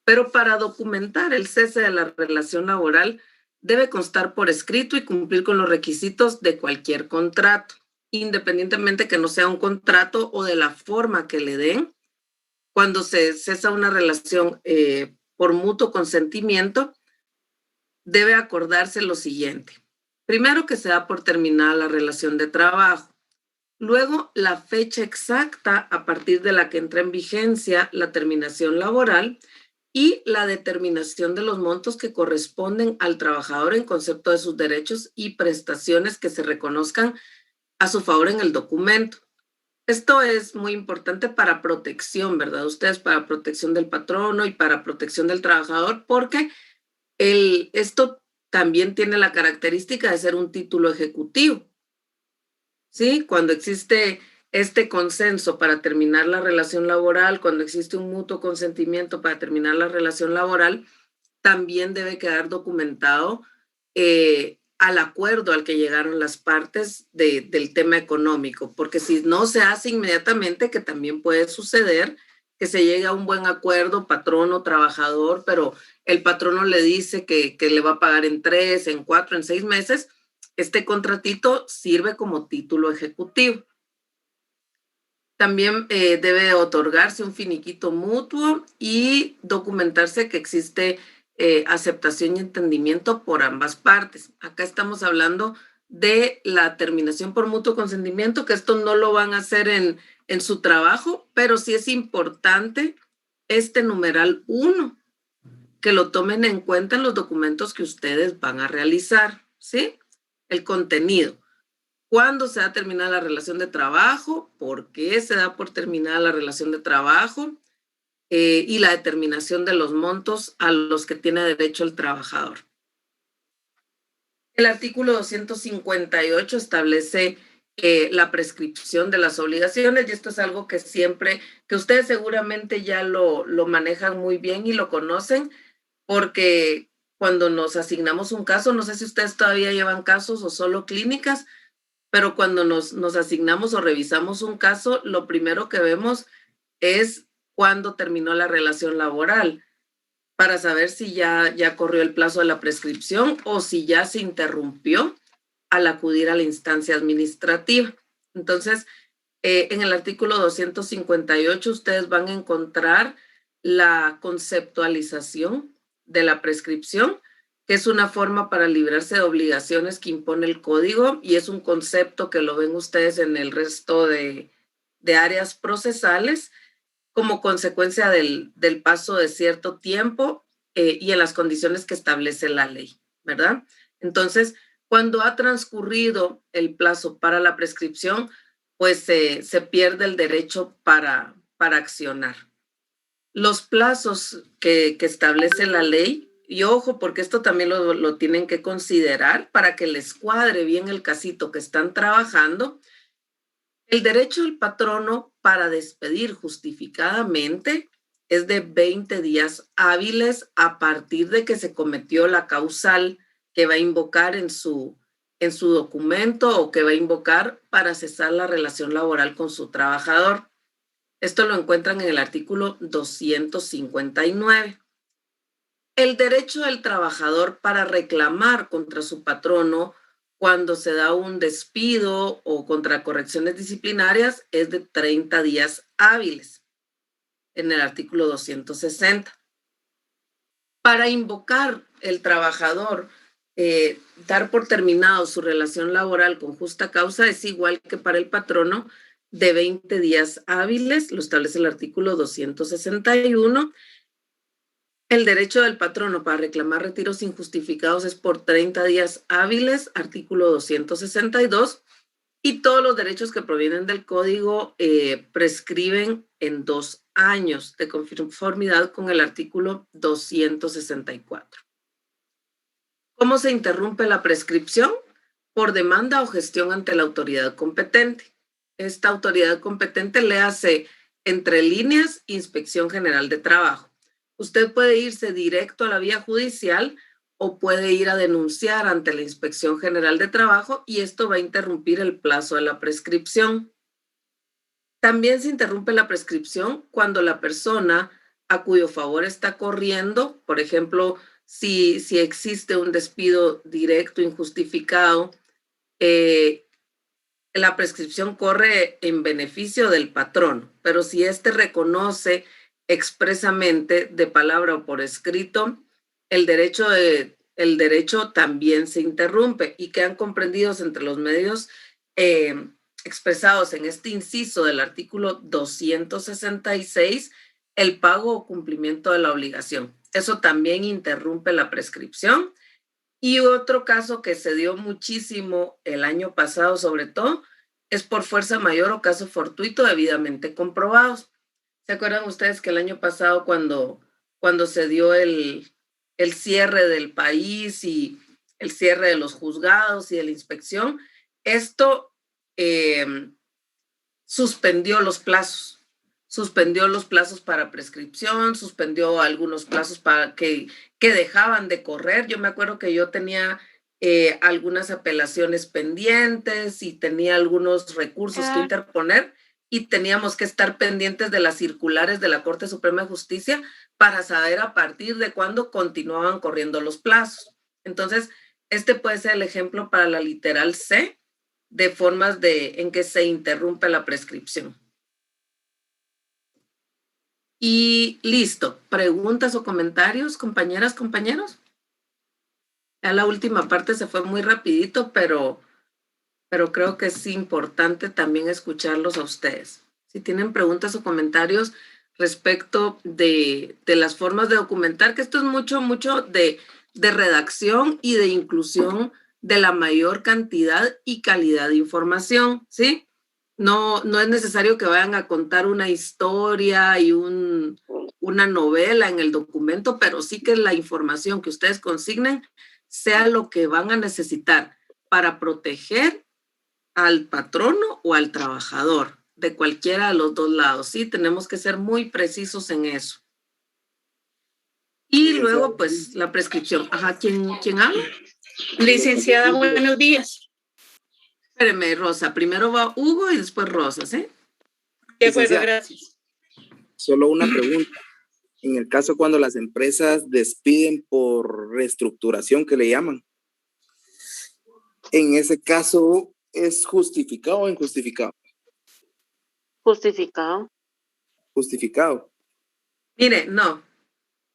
Pero para documentar el cese de la relación laboral, debe constar por escrito y cumplir con los requisitos de cualquier contrato, independientemente que no sea un contrato o de la forma que le den. Cuando se cesa una relación por mutuo consentimiento, debe acordarse lo siguiente. Primero, que se da por terminada la relación de trabajo. Luego, la fecha exacta a partir de la que entra en vigencia la terminación laboral y la determinación de los montos que corresponden al trabajador en concepto de sus derechos y prestaciones que se reconozcan a su favor en el documento. Esto es muy importante para protección, ¿verdad? Ustedes, para protección del patrono y para protección del trabajador, porque esto también tiene la característica de ser un título ejecutivo. ¿Sí? Cuando existe este consenso para terminar la relación laboral, cuando existe un mutuo consentimiento para terminar la relación laboral, también debe quedar documentado al acuerdo al que llegaron las partes del tema económico, porque si no se hace inmediatamente, que también puede suceder, que se llegue a un buen acuerdo patrono, trabajador, pero el patrono le dice que le va a pagar en 3, en 4, en 6 meses, este contratito sirve como título ejecutivo. También debe otorgarse un finiquito mutuo y documentarse que existe aceptación y entendimiento por ambas partes. Acá estamos hablando de la terminación por mutuo consentimiento, que esto no lo van a hacer en su trabajo, pero sí es importante este numeral 1, que lo tomen en cuenta en los documentos que ustedes van a realizar, ¿sí? El contenido. ¿Cuándo se da terminada la relación de trabajo? ¿Por qué se da por terminada la relación de trabajo? Y la determinación de los montos a los que tiene derecho el trabajador. El artículo 258 establece la prescripción de las obligaciones, y esto es algo que ustedes seguramente ya lo manejan muy bien y lo conocen, porque cuando nos asignamos un caso, no sé si ustedes todavía llevan casos o solo clínicas, pero cuando nos asignamos o revisamos un caso, lo primero que vemos es cuándo terminó la relación laboral, para saber si ya corrió el plazo de la prescripción o si ya se interrumpió al acudir a la instancia administrativa. Entonces, en el artículo 258 ustedes van a encontrar la conceptualización de la prescripción, que es una forma para librarse de obligaciones que impone el código y es un concepto que lo ven ustedes en el resto de áreas procesales como consecuencia del paso de cierto tiempo y en las condiciones que establece la ley, ¿verdad? Entonces, cuando ha transcurrido el plazo para la prescripción, pues se pierde el derecho para accionar. Los plazos que establece la ley, y ojo, porque esto también lo tienen que considerar para que les cuadre bien el casito que están trabajando. El derecho del patrono para despedir justificadamente es de 20 días hábiles a partir de que se cometió la causal que va a invocar en su documento o que va a invocar para cesar la relación laboral con su trabajador. Esto lo encuentran en el artículo 259. El derecho del trabajador para reclamar contra su patrono cuando se da un despido o contra correcciones disciplinarias es de 30 días hábiles en el artículo 260. Para invocar el trabajador, dar por terminado su relación laboral con justa causa es igual que para el patrono, de 20 días hábiles, lo establece el artículo 261. El derecho del patrono para reclamar retiros injustificados es por 30 días hábiles, artículo 262, y todos los derechos que provienen del código prescriben en 2 años, de conformidad con el artículo 264. ¿Cómo se interrumpe la prescripción? Por demanda o gestión ante la autoridad competente. Esta autoridad competente le hace, entre líneas, Inspección General de Trabajo. Usted puede irse directo a la vía judicial o puede ir a denunciar ante la Inspección General de Trabajo y esto va a interrumpir el plazo de la prescripción. También se interrumpe la prescripción cuando la persona a cuyo favor está corriendo, por ejemplo, si existe un despido directo injustificado, la prescripción corre en beneficio del patrón, pero si éste reconoce expresamente de palabra o por escrito, el derecho también se interrumpe y quedan comprendidos entre los medios expresados en este inciso del artículo 266 el pago o cumplimiento de la obligación. Eso también interrumpe la prescripción. Y otro caso que se dio muchísimo el año pasado, sobre todo, es por fuerza mayor o caso fortuito debidamente comprobados. ¿Se acuerdan ustedes que el año pasado cuando se dio el cierre del país y el cierre de los juzgados y de la inspección, esto suspendió los plazos para prescripción, suspendió algunos plazos para que dejaban de correr? Yo me acuerdo que yo tenía algunas apelaciones pendientes y tenía algunos recursos que interponer y teníamos que estar pendientes de las circulares de la Corte Suprema de Justicia para saber a partir de cuándo continuaban corriendo los plazos. Entonces, este puede ser el ejemplo para la literal C de formas en que se interrumpe la prescripción. Y listo. ¿Preguntas o comentarios, compañeras, compañeros? Ya la última parte se fue muy rapidito, pero creo que es importante también escucharlos a ustedes. Si tienen preguntas o comentarios respecto de las formas de documentar, que esto es mucho de redacción y de inclusión de la mayor cantidad y calidad de información, ¿sí? No es necesario que vayan a contar una historia y una novela en el documento, pero sí que la información que ustedes consignen sea lo que van a necesitar para proteger al patrono o al trabajador, de cualquiera de los dos lados, ¿sí? Tenemos que ser muy precisos en eso. Y luego, pues, la prescripción. Ajá, ¿quién habla? Licenciada, buenos días. Espéreme, Rosa. Primero va Hugo y después Rosa, ¿sí? De acuerdo, gracias. Solo una pregunta. En el caso cuando las empresas despiden por reestructuración, que le llaman, en ese caso, ¿es justificado o injustificado? Justificado. Justificado. Mire, no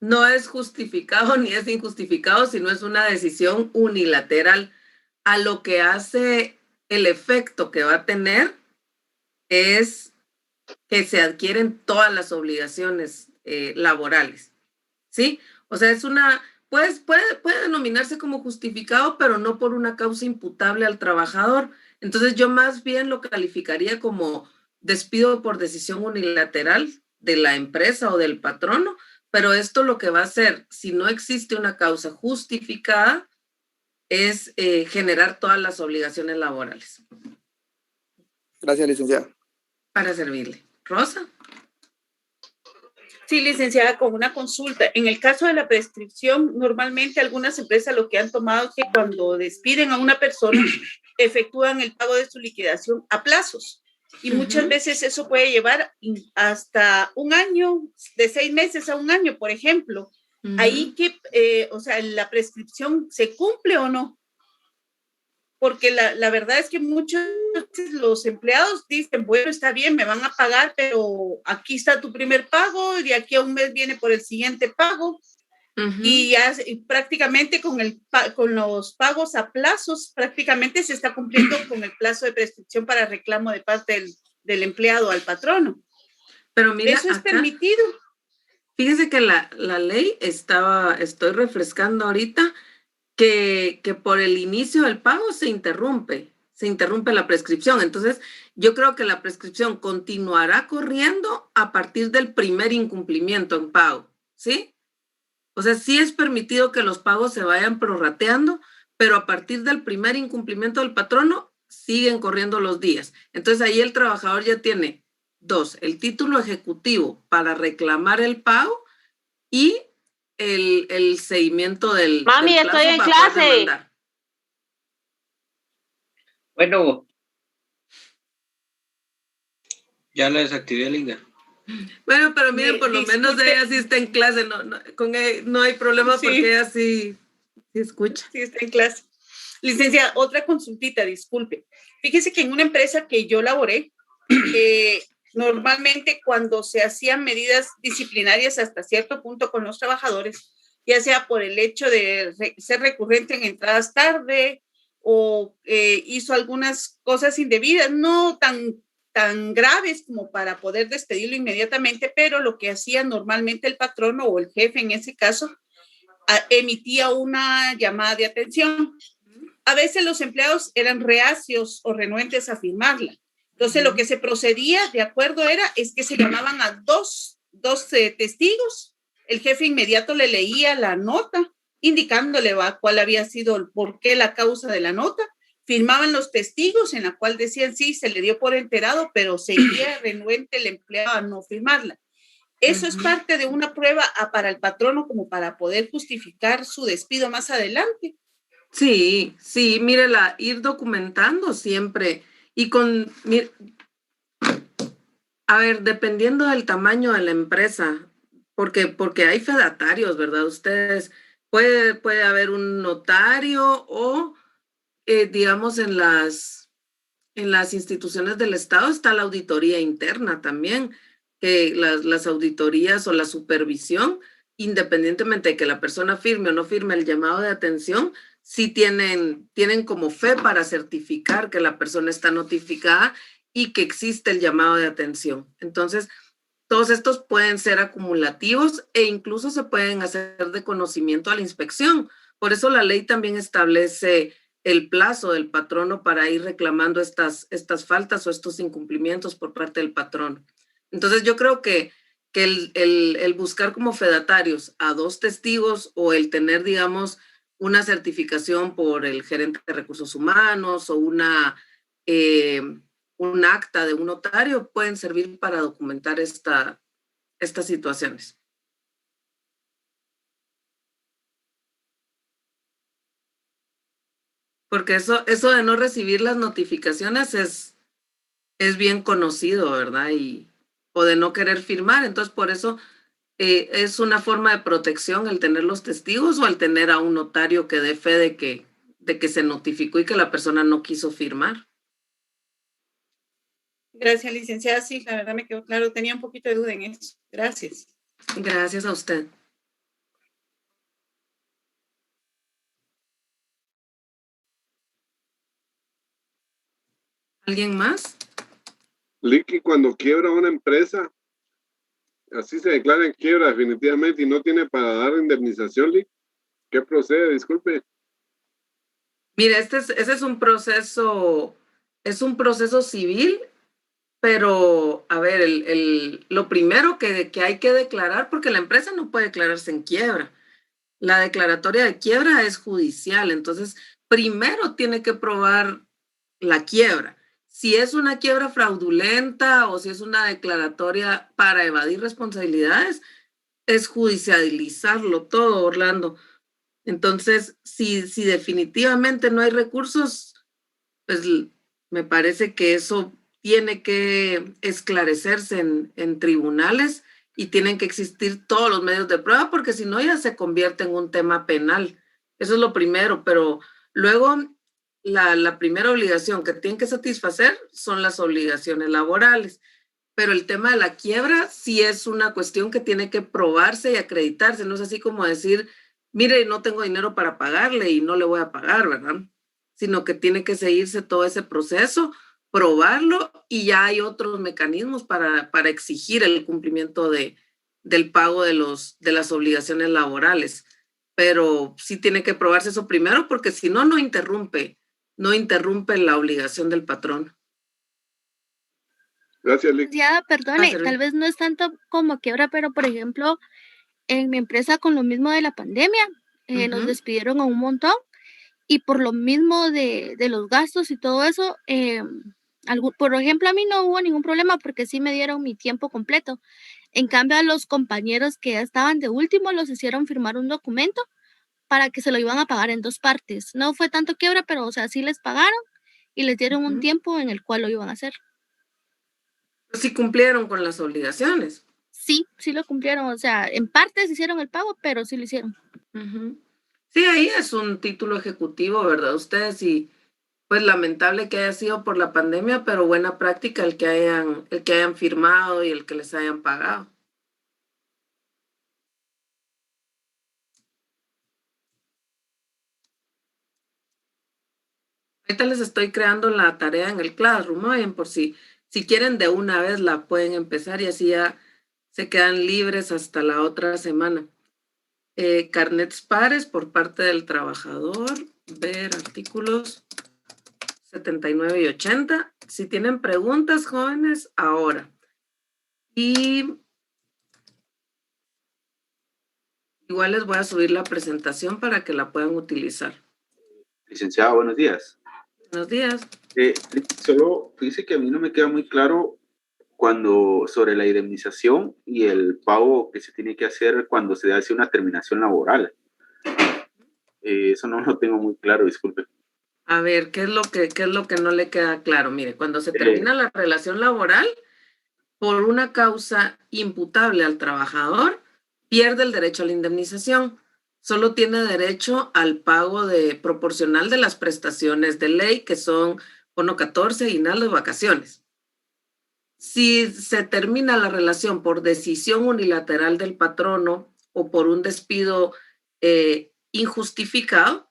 no es justificado ni es injustificado, sino es una decisión unilateral. A lo que hace el efecto que va a tener es que se adquieren todas las obligaciones laborales, ¿sí? O sea, puede denominarse como justificado, pero no por una causa imputable al trabajador. Entonces yo más bien lo calificaría como despido por decisión unilateral de la empresa o del patrono, pero esto lo que va a hacer, si no existe una causa justificada, es generar todas las obligaciones laborales. Gracias, licenciada. Para servirle. Rosa. Sí, licenciada, con una consulta. En el caso de la prescripción, normalmente algunas empresas lo que han tomado es que cuando despiden a una persona, efectúan el pago de su liquidación a plazos. Y muchas veces eso puede llevar hasta un año, de 6 meses a un año, por ejemplo. Ahí que, o sea, la prescripción, ¿se cumple o no? Porque la verdad es que muchos los empleados dicen, bueno, está bien, me van a pagar, pero aquí está tu primer pago y de aquí a un mes viene por el siguiente pago. Y ya prácticamente con los pagos a plazos, prácticamente se está cumpliendo con el plazo de prescripción para reclamo de parte del empleado al patrono. Pero mira, ¿eso es permitido? Fíjese que la ley estoy refrescando ahorita, que por el inicio del pago se interrumpe la prescripción. Entonces, yo creo que la prescripción continuará corriendo a partir del primer incumplimiento en pago, ¿sí? O sea, sí es permitido que los pagos se vayan prorrateando, pero a partir del primer incumplimiento del patrono, siguen corriendo los días. Entonces, ahí el trabajador ya tiene 2, el título ejecutivo para reclamar el pago y el seguimiento del Mami, del plazo estoy en para poder clase. demandar. Bueno. Ya la desactivé, Linda. Bueno, pero miren, por lo menos ella sí está en clase, no hay problema porque ella sí escucha. Sí, está en clase. Licenciada, otra consultita, disculpe. Fíjese que en una empresa que yo laboré, normalmente cuando se hacían medidas disciplinarias hasta cierto punto con los trabajadores, ya sea por el hecho de ser recurrente en entradas tarde o hizo algunas cosas indebidas, no tan graves como para poder despedirlo inmediatamente, pero lo que hacía normalmente el patrono o el jefe en ese caso, emitía una llamada de atención. A veces los empleados eran reacios o renuentes a firmarla. Entonces, lo que se procedía, de acuerdo, es que se llamaban a dos testigos. El jefe inmediato le leía la nota, indicándole cuál había sido el porqué, la causa de la nota. Firmaban los testigos en la cual decían, sí, se le dio por enterado, pero seguía renuente el empleado a no firmarla. Eso es parte de una prueba para el patrono como para poder justificar su despido más adelante. Sí, mírela, ir documentando siempre y a ver, dependiendo del tamaño de la empresa, porque hay fedatarios, ¿verdad? Ustedes, puede haber un notario o, digamos, en las instituciones del Estado está la auditoría interna también, que las auditorías o la supervisión, independientemente de que la persona firme o no firme el llamado de atención, sí tienen como fe para certificar que la persona está notificada y que existe el llamado de atención. Entonces, todos estos pueden ser acumulativos e incluso se pueden hacer de conocimiento a la inspección. Por eso la ley también establece el plazo del patrono para ir reclamando estas faltas o estos incumplimientos por parte del patrono. Entonces, yo creo que el buscar como fedatarios a 2 testigos o el tener, digamos, una certificación por el gerente de recursos humanos o un acta de un notario pueden servir para documentar estas situaciones. Porque eso de no recibir las notificaciones es bien conocido, ¿verdad? O de no querer firmar. Entonces, por eso es una forma de protección el tener los testigos o el tener a un notario que dé fe de que se notificó y que la persona no quiso firmar. Gracias, licenciada. Sí, la verdad me quedó claro. Tenía un poquito de duda en eso. Gracias. Gracias a usted. ¿Alguien más? Licky, cuando quiebra una empresa, así se declara en quiebra definitivamente y no tiene para dar indemnización, Lick, ¿qué procede? Disculpe. Mire, ese es un proceso civil, pero a ver, lo primero que hay que declarar, porque la empresa no puede declararse en quiebra. La declaratoria de quiebra es judicial, entonces primero tiene que probar la quiebra. Si es una quiebra fraudulenta o si es una declaratoria para evadir responsabilidades, es judicializarlo todo, Orlando. Entonces, si definitivamente no hay recursos, pues me parece que eso tiene que esclarecerse en tribunales y tienen que existir todos los medios de prueba, porque si no ya se convierte en un tema penal. Eso es lo primero, pero luego la primera obligación que tienen que satisfacer son las obligaciones laborales. Pero el tema de la quiebra sí es una cuestión que tiene que probarse y acreditarse. No es así como decir, mire, no tengo dinero para pagarle y no le voy a pagar, ¿verdad? Sino que tiene que seguirse todo ese proceso, probarlo, y ya hay otros mecanismos para exigir el cumplimiento del pago de las obligaciones laborales. Pero sí tiene que probarse eso primero, porque si no, no interrumpe la obligación del patrón. Gracias, Lick. Ya, perdone, tal vez no es tanto como quiebra, pero por ejemplo, en mi empresa con lo mismo de la pandemia, nos despidieron a un montón y por lo mismo de los gastos y todo eso, por ejemplo, a mí no hubo ningún problema porque sí me dieron mi tiempo completo. En cambio, a los compañeros que ya estaban de último los hicieron firmar un documento para que se lo iban a pagar en 2 partes. No fue tanto quiebra, pero o sea, sí les pagaron y les dieron un tiempo en el cual lo iban a hacer. Sí cumplieron con las obligaciones. Sí lo cumplieron, o sea, en partes hicieron el pago, pero sí lo hicieron. Sí, ahí es un título ejecutivo, ¿verdad? Ustedes, y pues lamentable que haya sido por la pandemia, pero buena práctica el que hayan firmado y el que les hayan pagado. Ahorita les estoy creando la tarea en el Classroom, oigan, por si quieren de una vez la pueden empezar y así ya se quedan libres hasta la otra semana. Carnets pares por parte del trabajador, ver artículos 79 y 80. Si tienen preguntas, jóvenes, ahora. Y igual les voy a subir la presentación para que la puedan utilizar. Licenciada, buenos días. Buenos días. Solo dice que a mí no me queda muy claro sobre la indemnización y el pago que se tiene que hacer cuando se hace una terminación laboral. Eso no lo tengo muy claro, disculpe. A ver, ¿qué es lo que no le queda claro? Mire, cuando se termina la relación laboral, por una causa imputable al trabajador, pierde el derecho a la indemnización. Solo tiene derecho al pago proporcional de las prestaciones de ley, que son bono 14, aguinaldo y vacaciones. Si se termina la relación por decisión unilateral del patrono o por un despido injustificado,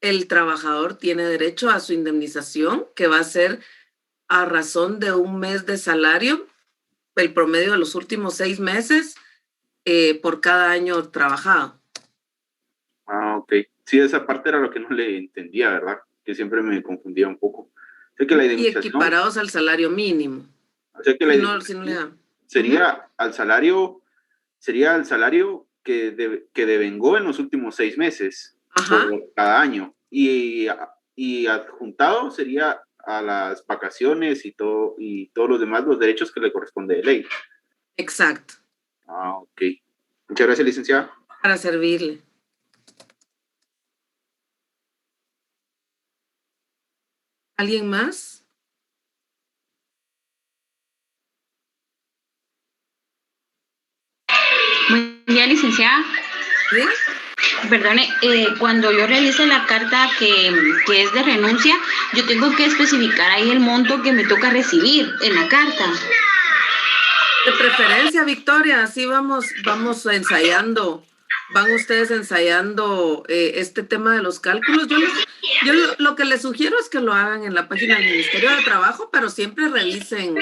el trabajador tiene derecho a su indemnización, que va a ser a razón de 1 mes de salario, el promedio de los últimos 6 meses por cada año trabajado. Ah, ok. Sí, esa parte era lo que no le entendía, ¿verdad? Que siempre me confundía un poco. Sé que la indemnización, y equiparados al salario mínimo. O sea que la indemnización sería al salario que devengó en los últimos 6 meses por cada año. Y adjuntado sería a las vacaciones y todos los demás, los derechos que le corresponde de ley. Exacto. Ah, ok. Muchas gracias, licenciada. Para servirle. ¿Alguien más? Buen día, licenciada. ¿Sí? Perdone, cuando yo realice la carta que es de renuncia, yo tengo que especificar ahí el monto que me toca recibir en la carta. De preferencia, Victoria, así vamos ensayando van ustedes ensayando este tema de los cálculos. Yo lo que les sugiero es que lo hagan en la página del Ministerio de Trabajo, pero siempre revisen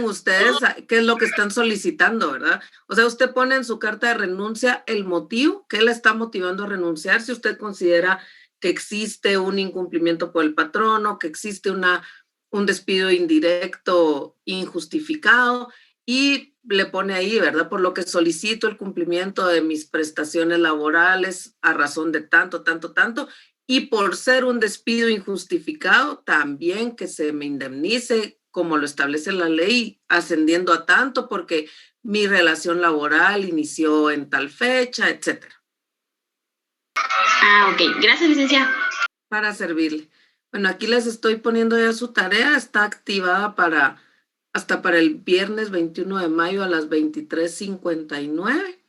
ustedes qué es lo que están solicitando, ¿verdad? O sea, usted pone en su carta de renuncia el motivo, qué le está motivando a renunciar, si usted considera que existe un incumplimiento por el patrono, que existe un despido indirecto injustificado, y le pone ahí, ¿verdad? Por lo que solicito el cumplimiento de mis prestaciones laborales a razón de tanto, y por ser un despido injustificado, también que se me indemnice como lo establece la ley, ascendiendo a tanto porque mi relación laboral inició en tal fecha, etcétera. Ok. Gracias, licenciada. Para servirle. Bueno, aquí les estoy poniendo ya su tarea, está activada hasta para el viernes 21 de mayo a las 23:59,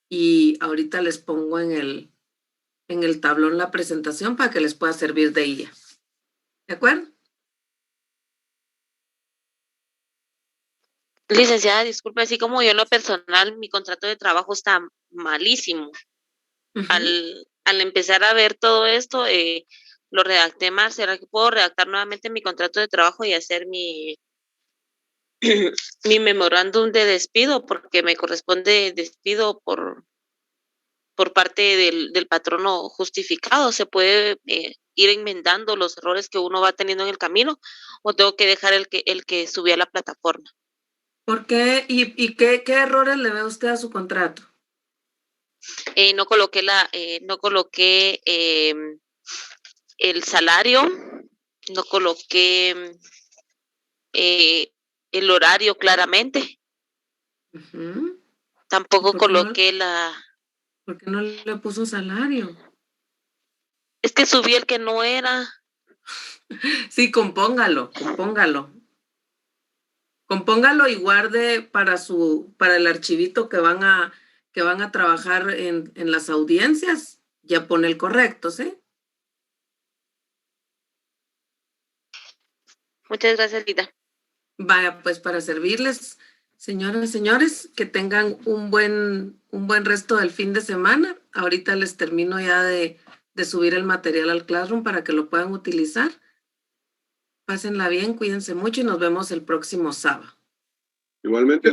y ahorita les pongo en el tablón la presentación para que les pueda servir de guía. ¿De acuerdo? Licenciada, disculpe, así como yo en lo personal, mi contrato de trabajo está malísimo. Al empezar a ver todo esto, lo redacté mal. ¿Será que puedo redactar nuevamente mi contrato de trabajo y hacer mi memorándum de despido? Porque me corresponde despido por parte del patrono justificado. ¿Se puede ir enmendando los errores que uno va teniendo en el camino, o tengo que dejar el que subí a la plataforma? ¿Por qué? ¿Y qué errores le ve usted a su contrato? No coloqué el salario, no coloqué el horario claramente. Tampoco coloqué ¿Por qué no le puso salario? Es que subí el que no era. Sí, compóngalo. Compóngalo y guarde para el archivito que van a trabajar en las audiencias. Ya pone el correcto, ¿sí? Muchas gracias, Lita. Vaya, pues para servirles, señoras y señores, que tengan un buen resto del fin de semana. Ahorita les termino ya de subir el material al Classroom para que lo puedan utilizar. Pásenla bien, cuídense mucho y nos vemos el próximo sábado. Igualmente.